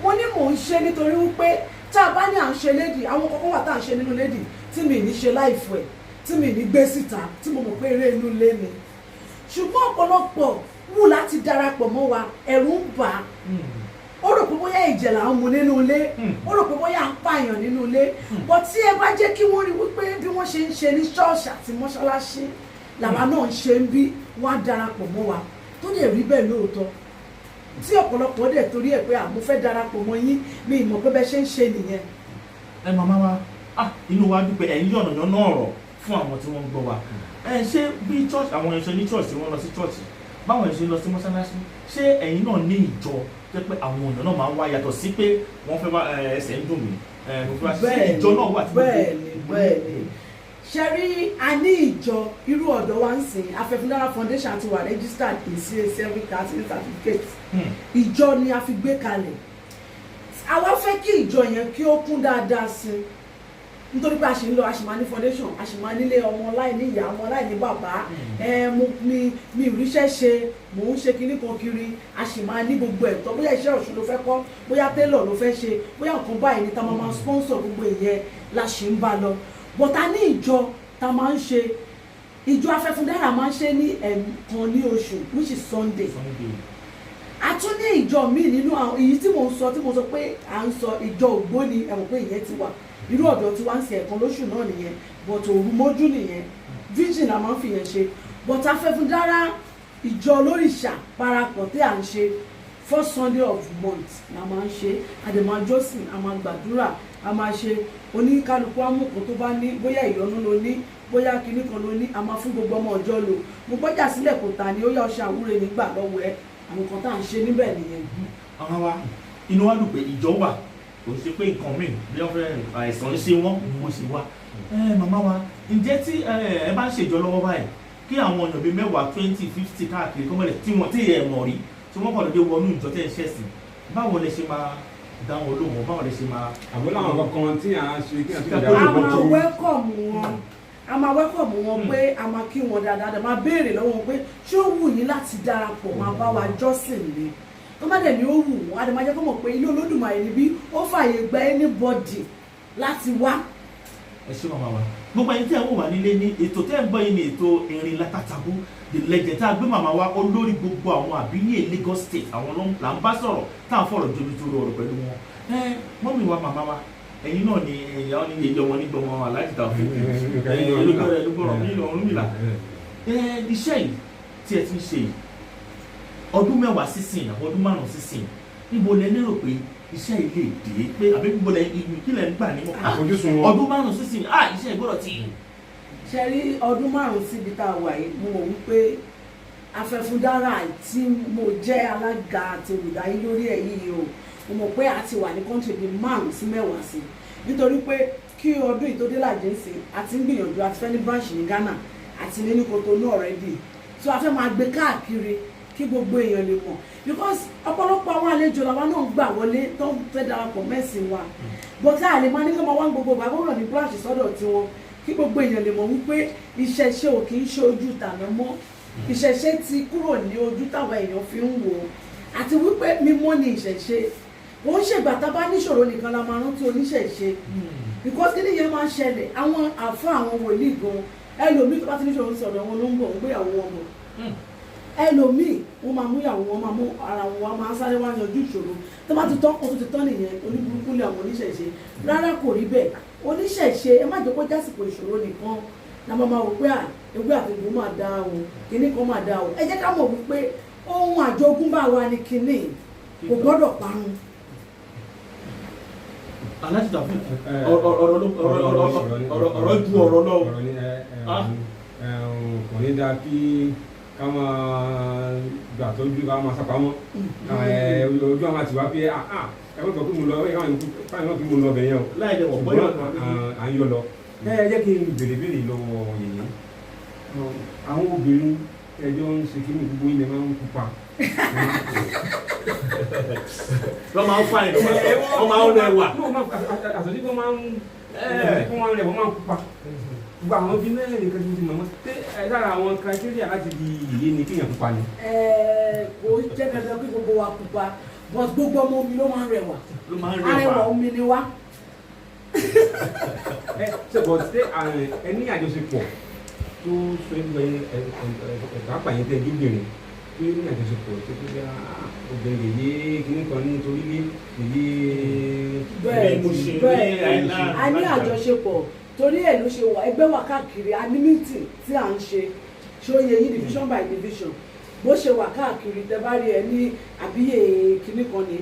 wọ́n ní mò ń ṣe nítorí wípé tá a bá ní à ń ṣe lédì àwọn kọ̀ọ̀kan wà tá à ń ṣe nínú lédì tí mi ní ṣe live ẹ̀ tí mi ní gbé síta tí mo mọ̀ pé eré inú ilé ni ṣùgbọ́n ọ̀pọ̀lọpọ̀ wù láti darapọ̀ mọ́ wa ẹ̀rù ń bà á ó rò pé bóyá ìjẹ̀ là ń mu nínú ilé ó rò pé bóyá à ń pààyàn nínú ilé bọ́ tí ẹ bá jẹ́ kí wọ́n rí wípé bí wọ́n ṣe ń ṣe ní ṣọ́ọ̀ṣì àti mọ́ṣáláṣí làwa náà ń ṣe ń bí wọ́n á darapọ̀ mọ́ wa tó lè rí bẹ́ẹ̀ lóòótọ́ tí ọ̀pọ̀lọpọ̀ dẹ̀ torí ẹ̀ pé àmọ́ fẹ́ darapọ̀ mọ́ yín mi ìmọ̀ pé bẹ́ẹ̀ ṣe ń ṣe nìyẹn. ẹ màmá wa inú wa dúpẹ́ ẹ̀yin yọ̀nà náà ọ̀rọ̀ fún àwọn tí wọ́n ń gbọ́ wa ṣé bí church àwọn ẹ̀ṣẹ̀ ní church tí wọ́n lọ sí church báwọn ẹ̀ṣẹ̀ lọ sí mọ́ṣáláṣí ṣé ẹ̀yin náà ní ìjọ jẹ́ pé àwọn ọ̀nà náà máa ń wá yàtọ̀ sí pé wọ́n fẹ́ bá ẹsẹ̀ ń dùn mí ìjọ náà wà tí bẹ́ẹ̀ni ṣe rí a ní ìjọ irú ọ̀dọ́ wa ń sìn Afẹ́fúndára Foundation àti wà registered in CAC Catholic certificate ìjọ ni a fi gbé kalẹ̀ àwa fẹ́ kí ìjọ yẹn kí ó kún dáadáa sí i nítorí pé a ṣì ń lọ a ṣì máa ní foundation a ṣì máa nílé ọmọ láìní ìyá ọmọ láìní bàbá mi ìríṣẹ́ ṣe mò ń ṣe kinní kan kiri a ṣì máa ní gbogbo ẹ̀tọ́ bóyá iṣẹ́ ọ̀ṣun ló fẹ́ kọ́ bóyá tailor ló fẹ́ ṣe bóyá nǹkan báyìí ni ta máa sponsor gbogbo ìyẹn la ṣì ń bá lọ but a ní ìjọ ta máa ń ṣe ìjọ Afẹ́fúndára máa ń ṣe ní ẹ̀ẹ̀kan ní oṣù which is Sunday a tún ní ìjọ míì nínú àwọn èyí tí mo sọ pé à ń sọ ìjọ ògbóni ẹ̀wọ̀n pé ìyẹn ti wà irú ọ̀dọ̀ tí wọ́n ń ṣe ẹ̀kan lóṣù náà nìyẹn but òru mójú nìyẹn virgin la máa ń fi yẹn ṣe but Afẹ́fúndára ìjọ olórìṣà parapọ̀ tí à ń ṣe first Sunday of the month la máa ń ṣe àdèmàjọsìn a máa gbàdúrà a máa ṣe oníkálukú amúkùn tó bá ní bóyá ìyọnu ló ní bóyá kinní kan ló ní a máa fún gbogbo ọmọ ọjọ́ lò mo gbọ́jà sílẹ̀ kò tà ní ó yá ọṣẹ àwúre nígbà lọ́wọ́ ẹ àwọn kan tá à ń ṣe níbẹ̀ nìyẹn. àwọn wa inú wa dùn pé ìjọ wà kò ṣe pé nǹkan míì bí wọ́n fẹ́ àìsàn ń ṣe wọ́n wọ́n ṣe wá. Màmá wa ǹjẹ́ tí ẹ bá ń ṣèjọ lọ́wọ́ báyìí kí àwọn èèyàn bíi 10, 20, 50 káàkiri kọ́mọ̀lẹ̀ tí wọ́n tí ẹ̀ mọ̀ rí tí wọ́n kọ̀ lóde wọnú ìjọ tẹ́ ń ṣẹ̀sìn báwo lẹ ṣe máa dá wọn lóhùn báwo lẹ ṣe máa. àbọ̀ láwọn kankan tí à ń ṣe kí àti ìjà a máa wẹ́kọ̀mù wọn pé a máa kí wọn dáadáa máa béèrè lọ́wọ́ wọn pé ṣé ó wù yín láti darapọ̀ máa bá wa jọ́sìn ni tó bá dẹ̀ ní ó wù wọ́n á dẹ̀ máa jẹ́ kó mọ̀ pé ilé Olódùmarè níbí ó fààyè gba anybody láti wá. ẹ ṣé màmá wa gbogbo ẹni tí ẹ ń wò wá nílé ní ètò tẹ́ ń gbọ́ yìí ní ètò Erin Lakatabu the legend tá a gbé màmá wa olórí gbogbo àwọn àbíyè Lagos State àwọn là ń bá sọ̀rọ̀ tá à ń fọ̀rọ̀ jomitoro ọ̀rọ̀ pẹ̀lú wọn. Mọ́mì wa màmá wa ẹ̀yin náà ni ẹ̀yà ọ́ ní èyí ọmọ nígbà ọmọ Alhaji Taofeek ẹlúgbọ̀rọ̀ ní Ọ̀rúnmìlà. Iṣẹ́ yìí tí ẹ ti ń ṣe yìí ọdún 10 sísìn àwọn ọdún 5 sísìn níbo lẹ lérò pé iṣẹ́ ilé dé pé àbí gbogbo kílẹ̀ ń gbà ní ọdún 5 sísìn iṣẹ́ ìgbọ́dọ̀ ti. ṣe rí ọdún 5 síbi tá a wà yìí mo mọ̀ wípé Afẹ́fúndára tí mo jẹ́ alága àti olùdarí lórí ẹ̀ yìí o mo mọ̀ pé a ti wà ní kọ́ńtì bíi 5 sí 10 sí nítorí pé kí ọdún ìtòdélàjẹ́ ń sìn àti ń gbìyànjú àti fẹ́ ní branch ní Ghana àti ní Cotonou already so a fẹ́ máa gbé káàkiri kí gbogbo èèyàn lè mọ̀ because ọ̀pọ̀lọpọ̀ àwọn àlejò làwọn náà ń gbà wọlé tó ń fẹ́ darapọ̀ mẹ́sìn wa but a lè máa ní kí wọ́n wá gbogbo bàbá wọn ní branch sọ́dọ̀ tiwọn kí gbogbo èèyàn lè mọ̀ wípé ìṣẹ̀ṣe ò kì í ṣe ojú tàná mọ́ ìṣẹ̀ṣe ti kúrò ní ojú táwọn èèyàn fi ń wò àti wípé mímọ́ ni ìṣẹ̀ṣe wọ́n ṣègbà tá a bá níṣòro nìkan la máa rántí oníṣẹ̀ṣe because kí nìyẹn máa ń ṣẹlẹ̀ àwọn àfọ àwọn wòlíì gan ẹlòmíì tó bá ti níṣòro ń sọ̀rọ̀ wọn ló ń bọ̀ ń gbéyàwó wọn bọ̀ ẹlòmíì wọ́n máa mú ìyàwó wọn máa mú ara wọn máa sáré wá yanjú ìṣòro tó bá ti tán kó tó ti tán nìyẹn oníburúkú lé àwọn oníṣẹ̀ṣe rárá kò rí bẹ́ẹ̀ oníṣẹ̀ṣe ẹ má jẹ́ kó jásìkò ìṣòro nìkan la máa wò pé ewé àtẹ̀gbọ́n máa dá o kinní kan máa dá o ẹ jẹ́ ká mọ̀ wípé ohun àjogúnbá wa ni kinní kò gbọ́dọ̀ parun. Alhaji Taofeek ọ̀rọ̀ ju ọ̀rọ̀ lọ. kò ní dáa kí ká máa gbà tọ́jú ká máa sápamọ́ ojú àwọn àtiwá pé ẹ wọ́n tọ́ pé mo lọ káyọ̀ náà kí mo lọ bẹ̀ yẹn o láì dẹ̀ wọ̀ bọ́yọ̀ à ń yọ lọ. ẹ jẹ́ kí n béèrè lọ́wọ́ yìnyín àwọn obìnrin ẹjọ́ ń ṣe kí ní gbogbo ilẹ̀ máa ń pupa. wọ́n máa ń fa ìlú wọ́n máa ń rẹwà. àtọ̀jú kó máa ń rẹwà máa ń pupa. gbogbo àwọn bíi mẹ́rin kan tó ti mọ̀ mọ́ pé lára àwọn criteria láti di ìyé ni kéèyàn pupa ni. kò jẹ́ dandan kí gbogbo wa pupa but gbogbo ọmọ omi ló máa ń rẹwà. ló máa ń rẹwà. arẹwà omi ni wá. ṣe bọ̀ ṣe ẹ ní àjọṣepọ̀ tó sọ ẹgbẹ́ pàápàá yẹn tẹ́ gbígbìnrin tó ní àjọṣepọ̀ tó tó bá obìnrin yìí kíní kan nítorí ní èyí. bẹ́ẹ̀ a ní àjọṣepọ̀ torí ẹ̀ ló ṣe wà ẹgbẹ́ wa káàkiri a ní meeting tí à ń ṣe ṣóye yìí division by division bó ṣe wà káàkiri tẹ́ bá rí ẹ ní àbíyè kíní kan ní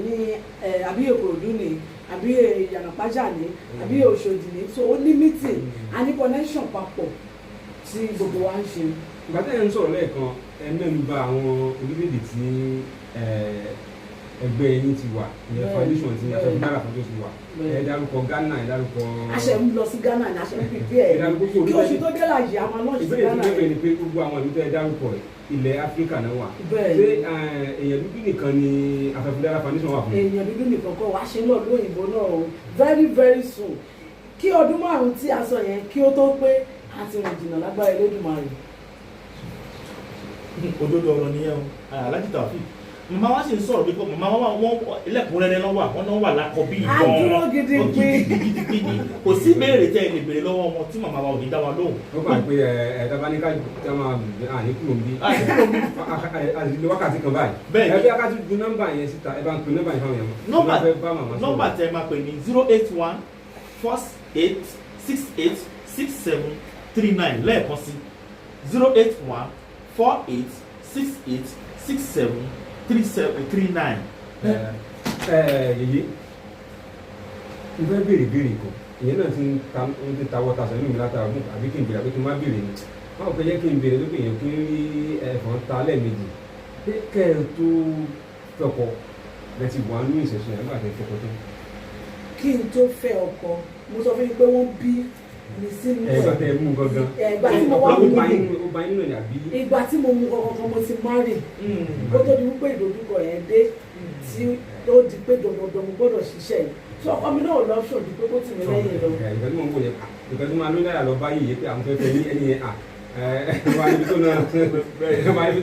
àbíyè Ìkòròdú ní àbíyè Ìyànàpájà ní àbíyè Òṣòdì ní so ó ní meeting a ní connection papọ̀ tí gbogbo wa ń ṣe. ìgbà tẹ́lẹ̀ ń sọ̀rọ̀ lẹ́ẹ̀kan ẹ mẹ́nu bà àwọn orílẹ̀-èdè tí ẹgbẹ́ yín ti wà ìyẹn foundation ti Afẹ́fúndára foundation ti wà ẹ dárúkọ Ghana ẹ dárúkọ. a ṣe ń lọ sí Ghana ní a ṣe ń pèpè ẹ kí oṣù tó dé láàyè àwọn náà ṣe Ghana. ìbéèrè tí ni pé gbogbo àwọn ìlú tẹ́ ẹ dárúkọ ilẹ̀ Áfíríkà náà wà ṣé èèyàn dúdú nìkan ni Afẹ́fúndára foundation wà fún. èèyàn dúdú nìkan kọ́ wàá ṣe lọ lóyìnbó náà o very very soon kí ọdún 5 tí a sọ yẹn kí ó tó pé àti rìn jìnnà lágbára Elédùmarè. òdodo ọ̀rọ̀ nìyẹn o Alhaji Taofeek màmá wa sì ń sọ̀rọ̀ bí kò màmá wa wọ́n ẹlẹ́kùnrẹ́rẹ́ náà wà wọ́n náà wà lákọ bí ìbọn àdúró gidigidi gidigidi kò sí béèrè tẹ́ ẹ lè béèrè lọ́wọ́ wọn tí màmá wa ò ní dá wa lóhùn. ó gbà pé ẹ̀ẹ́dàbáníkà tí a máa àníkùrò bí àti wákàtí kan báyìí. bẹ́ẹ̀ ni ẹ bí a ká tún ju nọ́mbà yẹn síta ẹ bá ń pè nọ́mbà yẹn fáwọn yẹn. nọ́mbà tẹ́ máa pè ní 08148686739 lẹ́ẹ̀kan sí 08148686739. yèyé n fẹ́ béèrè kan ìyẹn náà ti ta wọ́ta sẹ́nu mi látara ọdún àbí kí n béèrè àbí kí n má béèrè ni báwo fẹ́ yẹ kí n béèrè lókè yẹn kí n rí ẹ̀fọn ta lẹ́ẹ̀mejì pé kẹ́ ẹ tó fẹ́kọ̀ lẹ ti wà nínú ìṣẹ̀ṣẹ̀ nígbà tẹ́ fẹ́kọ̀ tó. kí n tó fẹ́ ọkọ mo sọ fún yín pé wọ́n bí mi sínú ẹ̀. ẹ̀gbọ́n tẹ mú gangan. ìgbà tí mo wá mú ó bá yín nínú àbí. ìgbà tí mo mú kankan mo ti marry kó tó di wípé ìdojúkọ yẹn dé tí ó di pé dandandan mo gbọ́dọ̀ ṣiṣẹ́ yìí tí ọkọ mi náà lọ ṣòdì pé kó tì mí lẹ́yìn lọ. ìgbà tí mo ń wò yẹn ìgbà tí mo máa lóyún láyà lọ bá yìí pé àwọn fẹ́fẹ́ ní ẹni yẹn wà níbi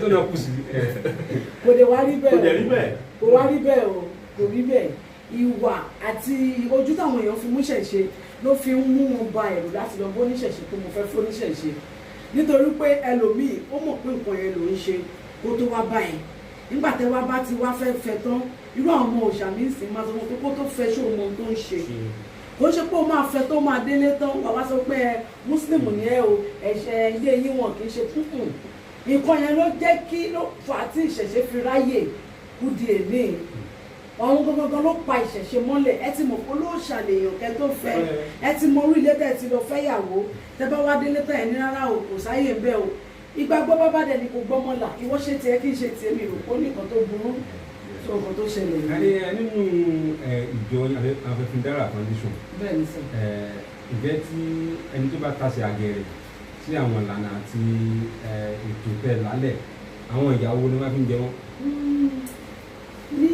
tó náà kù sí. kò dé wá rí bẹ́ẹ̀ kò dé rí bẹ́ẹ̀ kò wá rí bẹ́ẹ̀ o kò rí bẹ́ẹ̀ ìwà àti ojú táwọn èèyàn fi mú ṣẹ̀ṣe ló fi ń mú wọn ba ẹ̀rù láti lọ bó níṣẹ̀ṣe pé mo fẹ́ fún níṣẹ̀ṣe nítorí pé ẹlòmíì ó mọ̀ pé nǹkan yẹn ló ń ṣe kó tó wá báyìí nígbà tẹ́ wá bá ti wá fẹ́ tán irú àwọn ọmọ òòṣà mi ń sìn máa sọ pé kó tó fẹ́ ṣó mọ tó ń ṣe kó ṣe pé ó máa fẹ́ tó máa délé tán wà wá sọ pé muslim ni ẹ o ẹ̀ṣẹ̀ ilé yín wọn kì í ṣe kúkùn nǹkan yẹn ló jẹ́ kí ló fà á tí ìṣẹ̀ṣe fi ráyè kúdi èmi ọ̀run gangan ló pa ìṣẹ̀ṣe mọ́lẹ̀ ẹ ti mọ̀ pé ló ṣàlèyàn kẹ́ tó fẹ́ ẹ ti mọ orí ilé tẹ́ ti lọ fẹ́yàwó tẹ́ bá wá délé tẹ́ ẹ ní rárá o kò sáyè ń bẹ́ o ìgbàgbọ́ bábá dẹ̀ ni kò gbọ́mọ́là ìwọ ṣe tiẹ̀ kí n ṣe tiẹ̀ mi rò ó ní nǹkan tó burú tó nǹkan tó ṣẹlẹ̀ yìí. nínú ìjọ Afẹ́fúndára foundation ìjẹ́ tí ẹni tó bá tasẹ̀ àgẹ̀rẹ̀ sí àwọn ìlànà àti ètò tẹ̀ lálẹ̀ àwọn ìyàwó ni wọ́n fi ń jẹ wọ́n. ní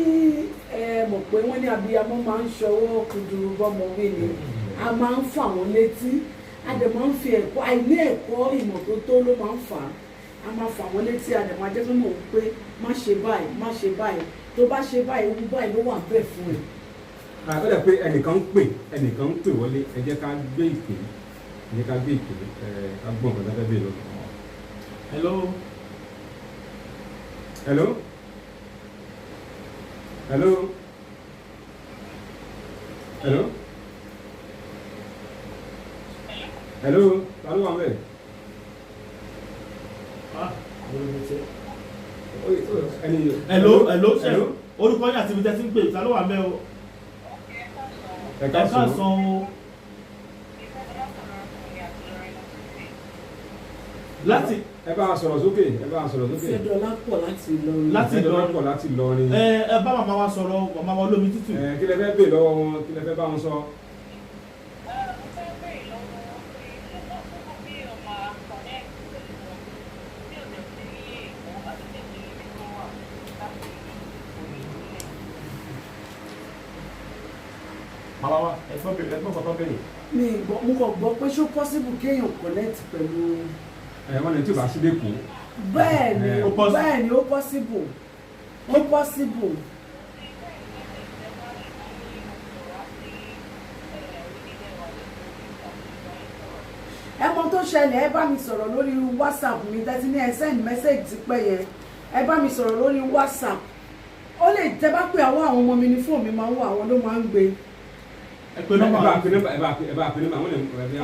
mọ̀ pé wọ́n ní abiyamọ máa ń ṣọwọ́ kúdùrú bọ́mọwé ni a máa ń fà wọ́n létí a dẹ̀ máa ń fi ẹ̀kọ́ àìní ẹ̀kọ́ ìmọ́tótó ló máa ń fà á a máa fà wọ́n létí a dẹ̀ máa jẹ́ fún mọ̀ pé má ṣe báyìí má ṣe báyìí tó bá ṣe báyìí ewu báyìí ló wà bẹ́ẹ̀ fún ẹ. ó dẹ̀ pé ẹnìkan ń pè wọlé ẹ jẹ́ ká gbé ìpè ká gbọ́n kan dábẹ́ bẹ́ẹ̀ lọ. hello. hello. hello. hello. hello. ta ló wà ń bẹ̀? hello ṣe orúkọ yín àti ibi tẹ́ ti ń pè ta ló wà ń bẹ̀ o. ẹ ká san o. láti ẹ bá a sọ̀rọ̀ sókè Fẹ́dọ̀lápọ̀ láti Ìlọrin. láti Ìlọrin. ẹ bá màmá wa sọ̀rọ̀ màmá wa olómi tútù. kí lẹ fẹ́ bèè lọ́wọ́ wọn kí lẹ fẹ́ bá wọn sọ. màmá wa ẹ̀gbọ́n bàbá bẹ̀rẹ̀. mo kàn gbọ́ pé ṣó possible kéèyàn connect pẹ̀lú. wọ́n ní tí o bá sí lẹ́kọ̀ọ́. bẹ́ẹ̀ni ó possible ó possible. ẹ mọ tó ṣẹlẹ̀ ẹ bá mi sọ̀rọ̀ lórí WhatsApp mi tẹ́tí ní ẹ send message ti pẹ́ yẹn ẹ bá mi sọ̀rọ̀ lórí WhatsApp ó lè tẹ́ bá pé àwọn ọmọ mi ní fóònù mi máa ń wọ àwọn ló máa ń gbé.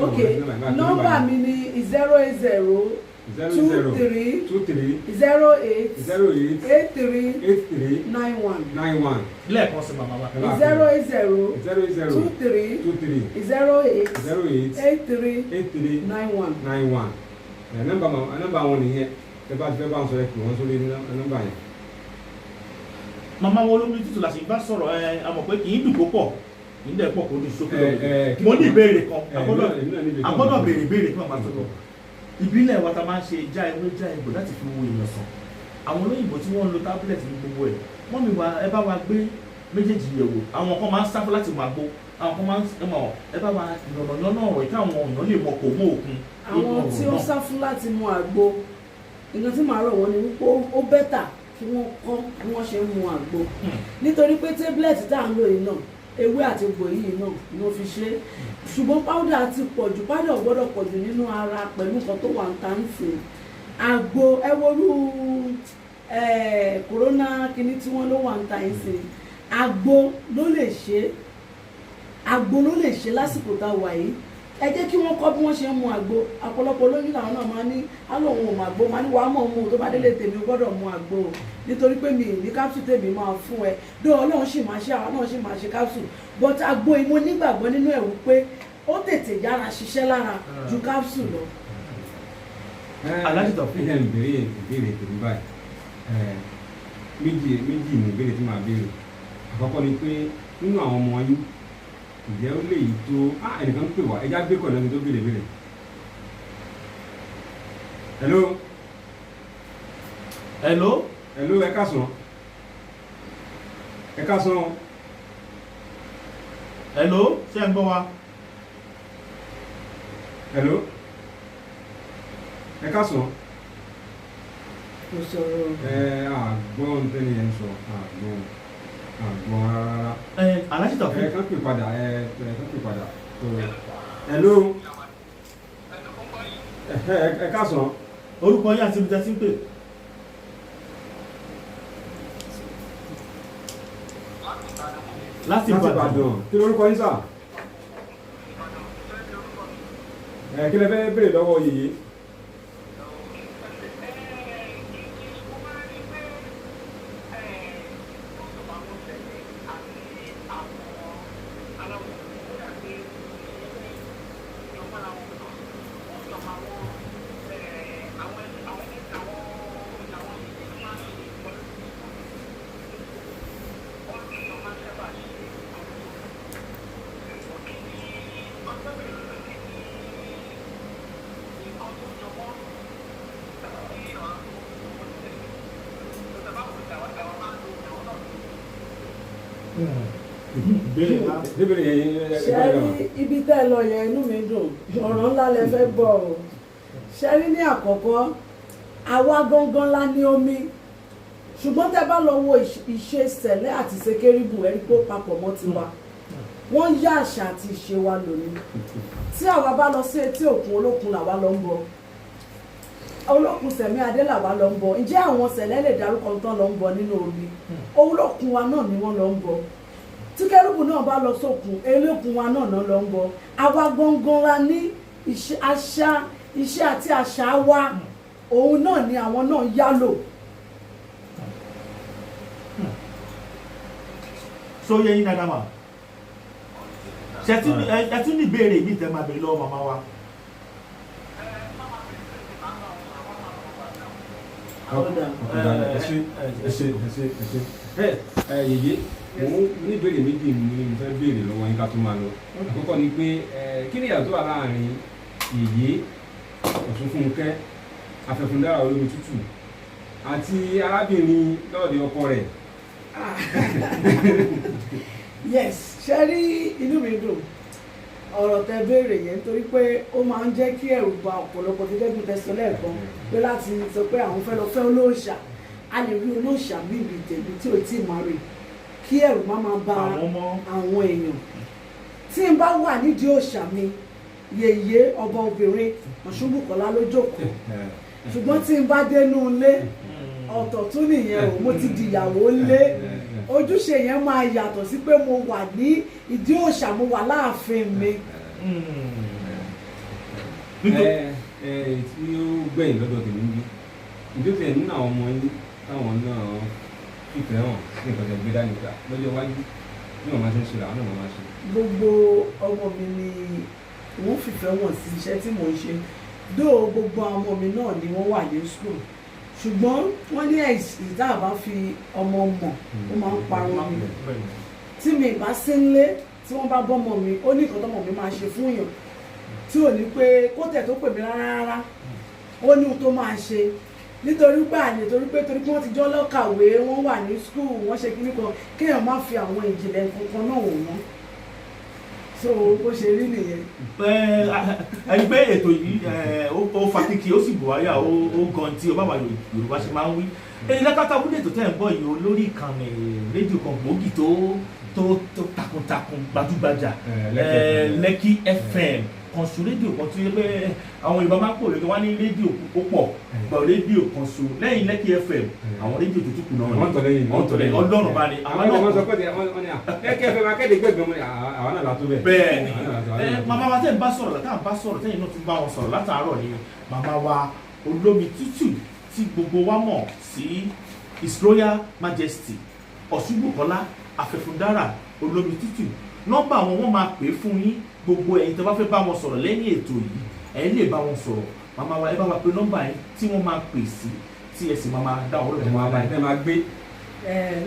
ok nọ́mbà mi ni 080 23 08 83 91 lẹ́ẹ̀kan sí màmá wa. 080 23 08 83 91. nọ́mbà wọn nìyẹn ẹ bá ti fẹ́ bá wọn sọ ẹ pè wọ́n sórí nọ́mbà yẹn. màmá wọn olómi tútù la sì bá sọ̀rọ̀ àmọ̀ pé kì í dùn púpọ̀ kì í dẹ̀ pọ̀ kó dùn sókè lọ́wọ́. mo ní ìbéèrè kan agbọ́dọ̀ béèrè ìbéèrè kan máa sọ̀rọ̀. ìbílẹ̀ wa ta máa ń ṣe já ewé já egbò láti fi wo èèyàn sàn. àwọn olóyìnbó tí wọ́n ń lo tábìlẹ̀tì ní gbogbo ẹ̀ wọ́n mi wá ẹ bá wa gbé méjèèjì yẹ̀wò àwọn kan máa ń sáfù láti máa gbó àwọn kan máa ń ẹ bá wa ìrànlọ́nà ọ̀rọ̀ ìta àwọn èèyàn lè mọ kò mọ òkun. àwọn tí ó sáfù láti mu àgbo nǹkan tí màá rọ̀ wọ́n ni wípé ó bẹ́tà kí wọ́n kọ́ bí wọ́n ṣe ń mu àgbo nítorí pé tábìlẹ̀tì tá à ń lò yìí náà ewé àti egbò yìí náà ló fi ṣe ṣùgbọ́n páúdà ti pọ̀jù páúdà ò gbọ́dọ̀ pọ̀jù nínú ara pẹ̀lú nǹkan tó wà ń ta ń sè àgbo ẹ worú kòrónà kìíní tí wọ́n ló wà ń ta ń sè àgbo ló lè ṣe lásìkò tá a wà yìí ẹ jẹ́ kí wọ́n kọ́ bí wọ́n ṣe ń mu àgbo ọ̀pọ̀lọpọ̀ olóyún làwọn náà máa ní alóhùn òun àgbo máa ní wàá mọ̀ òun tó bá délé tèmi gbọ́dọ̀ mu àgbo nítorí pé mi ní capsule tèmi máa fún ẹ dó ọlọ́run sì máa ṣe àwọn náà sì máa ṣe capsule but àgbo yìí mo nígbàgbọ́ nínú ẹ̀ wípé ó tètè yára ṣiṣẹ́ lára ju capsule lọ. alájùtọ̀ fún ẹ̀ ń béèrè tèmi báyìí méjì ní ìbéèrè tí màá béèrè àkọ́kọ́ ni pé nínú àwọn ọmọ yín ǹjẹ́ ó lè yí tó ẹnìkan pè wá ẹja gbé kọ̀ọ̀lẹ́ni tó béèrè. Hello ẹ káàsán. Hello ṣé ń gbọ́ wa. Hello ẹ káàsán. Mo sọ̀rọ̀. Àgbọ̀n tẹ́lẹ̀ yẹn sọ àgbọ̀n rárá. Aláṣìtọ̀ fún. Kàn pè padà kàn pè padà. Hello ẹ káàsán. Orúkọ yín àti ibi tẹ́ ti ń pè. Láti Ìbàdàn. Kí lorúkọ yín sà? Kí lẹ fẹ́ béèrè lọ́wọ́ yèyé? Ṣẹ́rí ibi tẹ́ ẹ lọ yẹn inú mi dùn ọ̀rọ̀ ńlá lẹ fẹ́ gbọ́ o. Ṣẹ́rí ní àkọ́kọ́ àwa gangan la ní omi ṣùgbọ́n tẹ́ bá lọ wo ìṣe Sẹ̀lẹ̀ àti Ṣekérìbù ẹ̀rí pé ó papọ̀ mọ́ tiwa wọ́n yá àṣà àti ìṣe wa lónìí. Tí àwa bá lọ sí etí òkun Olókun làwa lọ ń bọ Olókun Sẹ̀mí Adé làwa lọ ń bọ. Ǹjẹ́ àwọn Sẹ̀lẹ̀ lè dárúkọ tán lọ ń bọ nínú omi? Olókun wa náà ni wọ́n lọ ń bọ. Tí Kérúbù náà bá lọ sókun Olókun wa náà lọ ń bọ. Àwa gangan la ní iṣẹ́ àti àṣà wa òun náà ni àwọn náà yá lò. So yẹ yín dáadáa mà ẹ tún ní ìbéèrè mi tẹ́ máa béèrè lọ́wọ́ màmá wa. Yèyé mo ní ìbéèrè méjì ni mo fẹ́ béèrè lọ́wọ́ yín ká tó máa lọ. Àkọ́kọ́ ni pé kí ni ìyàtọ̀ wà láàrin Yèyé Ọ̀ṣunfúnkẹ́ Afẹ́fúndára olómi tútù àti arábìnrin lọ́ọ̀dẹ ọkọ rẹ̀? Yes, ṣe rí inú mi dùn ọ̀rọ̀ tẹ béèrè yẹn nítorí pé ó máa ń jẹ́ kí ẹ̀rù bà ọ̀pọ̀lọpọ̀ gẹ́gẹ́ bí tẹ̀sán lẹ́ẹ̀kan pé láti sọ pé àwọn fẹ́ lọ fẹ́ olóòṣà a lè rí olóòṣà bí ibi tèmi tí ò tí ì máa rè kí ẹ̀rù má máa bà àwọn èèyàn. Tí n bá wà nídìí òòṣà mi Yèyé ọba obìnrin Ọ̀ṣunbùkọ́lá ló jókòó ṣùgbọ́n tí n bá dénú ilé ọ̀tọ̀ tún nìyẹn o mo ti dìyàwó lé ojúṣe yẹn máa yàtọ̀ sí pé mo wà ní ìdí òòṣà mo wà láàfin mi. Tí ó gbẹ̀yìn lọ́dọ̀ tèmi bí ìjọ tẹ̀ nínú àwọn ọmọ yín táwọn náà fìfẹ́ hàn sí nǹkan tẹ̀ gbé dání gbà lọ́jọ́ iwájú bí wọ́n máa ṣe ń ṣe làwọn náà máa ṣe. Gbogbo ọmọ mi ni wọ́n fìfẹ́ wọn sí iṣẹ́ tí mò ń ṣe dó gbogbo àwọn ọmọ mi náà ni wọ́n wà ní school ṣùgbọ́n wọ́n ní ìdá àbá fi ọmọ mọ̀ ó máa ń parọ́ mi tí mi bá sí nílé tí wọ́n bá bọ́mọ mi ó ní nǹkan tọ́mọ mi máa ṣe fún yàn tí ò ní pé kó tẹ̀ tó pè mí rárá ó ní ohun tó máa ṣe nítorí pé àlè torí pé wọ́n ti jọ́ lọ́kàwé wọ́n wà ní school wọ́n ṣe kíní kan kéèyàn má fi àwọn ìjìnlẹ̀ kankan náà wò wọ́n so bó ṣe rí nìyẹn. ẹni pé ètò yìí ó fakíkí ó sì bùháyà ó gan tí ọba wa Yorùbá ṣe máa ń wí. èyí lẹ́kàtà wúlò ètò tẹ́ ń bọ̀ yìí lórí ìkànnì rédíò kan gbòógì tó takuntakun gbajúgbajà Lẹ́kì FM kan so rédíò kan tó yẹ pé àwọn Yorùbá máa ń pò lóde wá ní rédíò ó pọ̀ gbọ́ rédíò kan so lẹ́yìn Lẹ́kì FM àwọn rédíò tó tún kù náà wọ́n tọ̀lẹ́yìn Ọlọ́run bá ní. àwọn ọmọ sọ pé Lẹ́kì FM akéde gbẹ̀gbẹ̀ mọ́ àwọn náà látó bẹ́ẹ̀. bẹ́ẹ̀ni màmá wa tẹ́ ń bá sọ̀rọ̀ tẹ́yìn náà tún bá wọn sọ̀rọ̀ látàárọ̀ ni màmá wa olómi tútù tí gbogbo wa mọ̀ sí His Royal Majesty Ọ̀ṣunbùkọ́lá Afẹ́fúndára olómi tútù. Nọ́mbà wọn máa pè fún yín gbogbo ẹ̀yin tó bá fẹ́ bá wọn sọ̀rọ̀ lẹ́yìn ètò yìí ẹ̀ lè bá wọn sọ̀rọ̀ màmá wa ẹ bá wa pè nọ́mbà yín tí wọ́n máa pè sí tí ẹ sì máa dá ọ̀rọ̀ tó máa bá yín máa gbé.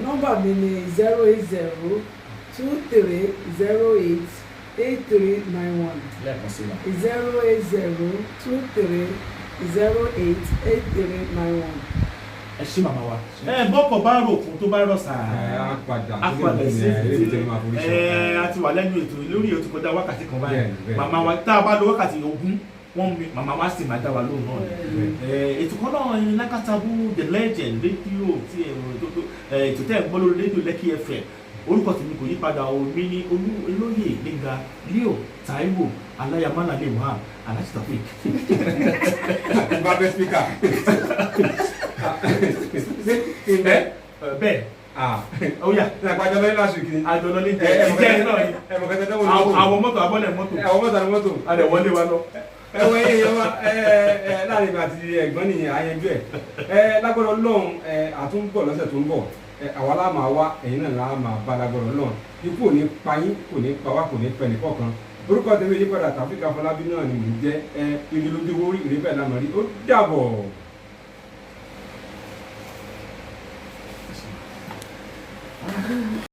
Nọ́mbà mi ni 0802308 8391 lẹ́ẹ̀kan sí wa. 08023088391. ẹ ṣí màmá wa. bọ́kọ̀ bá ròkun tó bá rọ̀ sáà. apàdà sí a ti wà lẹ́nu ètò lórí ètò kọjá wákàtí kan báyìí màmá wa tá a bá lo wákàtí ogún màmá wa sì máa dá wa lóhùn náà. ètò kan náà ní Lakatabu the legend rédíò tí ètò tẹ́ ẹ̀ gbọ́ lórí rédíò Lekki FM orúkọ tèmi kò yí padà omi ní olóyè Gbénga Leo Taiwo aláyàmánà lè wá aláṣẹ tàbí. bàbá spíkà. bẹ́ẹ̀ ó yà. àgbàjọ lọ́yìn láṣù kìíní. àjọ lọ́yìn jẹ́ ìjẹ́ náà yìí. ẹ̀mọ̀kẹ́tẹ́ tó wọlé. àwọn mọ́tò abọ́lẹ̀ mọ́tò. àwọn mọ́tò àti mọ́tò. a lè wọlé wa lọ. ẹwọ ẹyẹ wa láàrin ìgbà àti ẹ̀gbọ́n nìyẹn àyẹnjú ẹ lágbọ́dọ̀ Ọlọ́run àtúnbọ̀ lọ́sẹ̀ tó ń bọ̀ àwa la máa wá ẹ̀yin náà la máa bá lágbọ́dọ̀ Ọlọ́run ikú ò ní pa yín kò ní pa wá kò ní pẹ́ nìkọ̀ọ̀kan orúkọ tèmi yípadà Taofeek Afọlábí náà ni mò ń jẹ́ ìrìn lójú owó ìrìn bẹ́ẹ̀ lánàá rí ó dàbọ̀.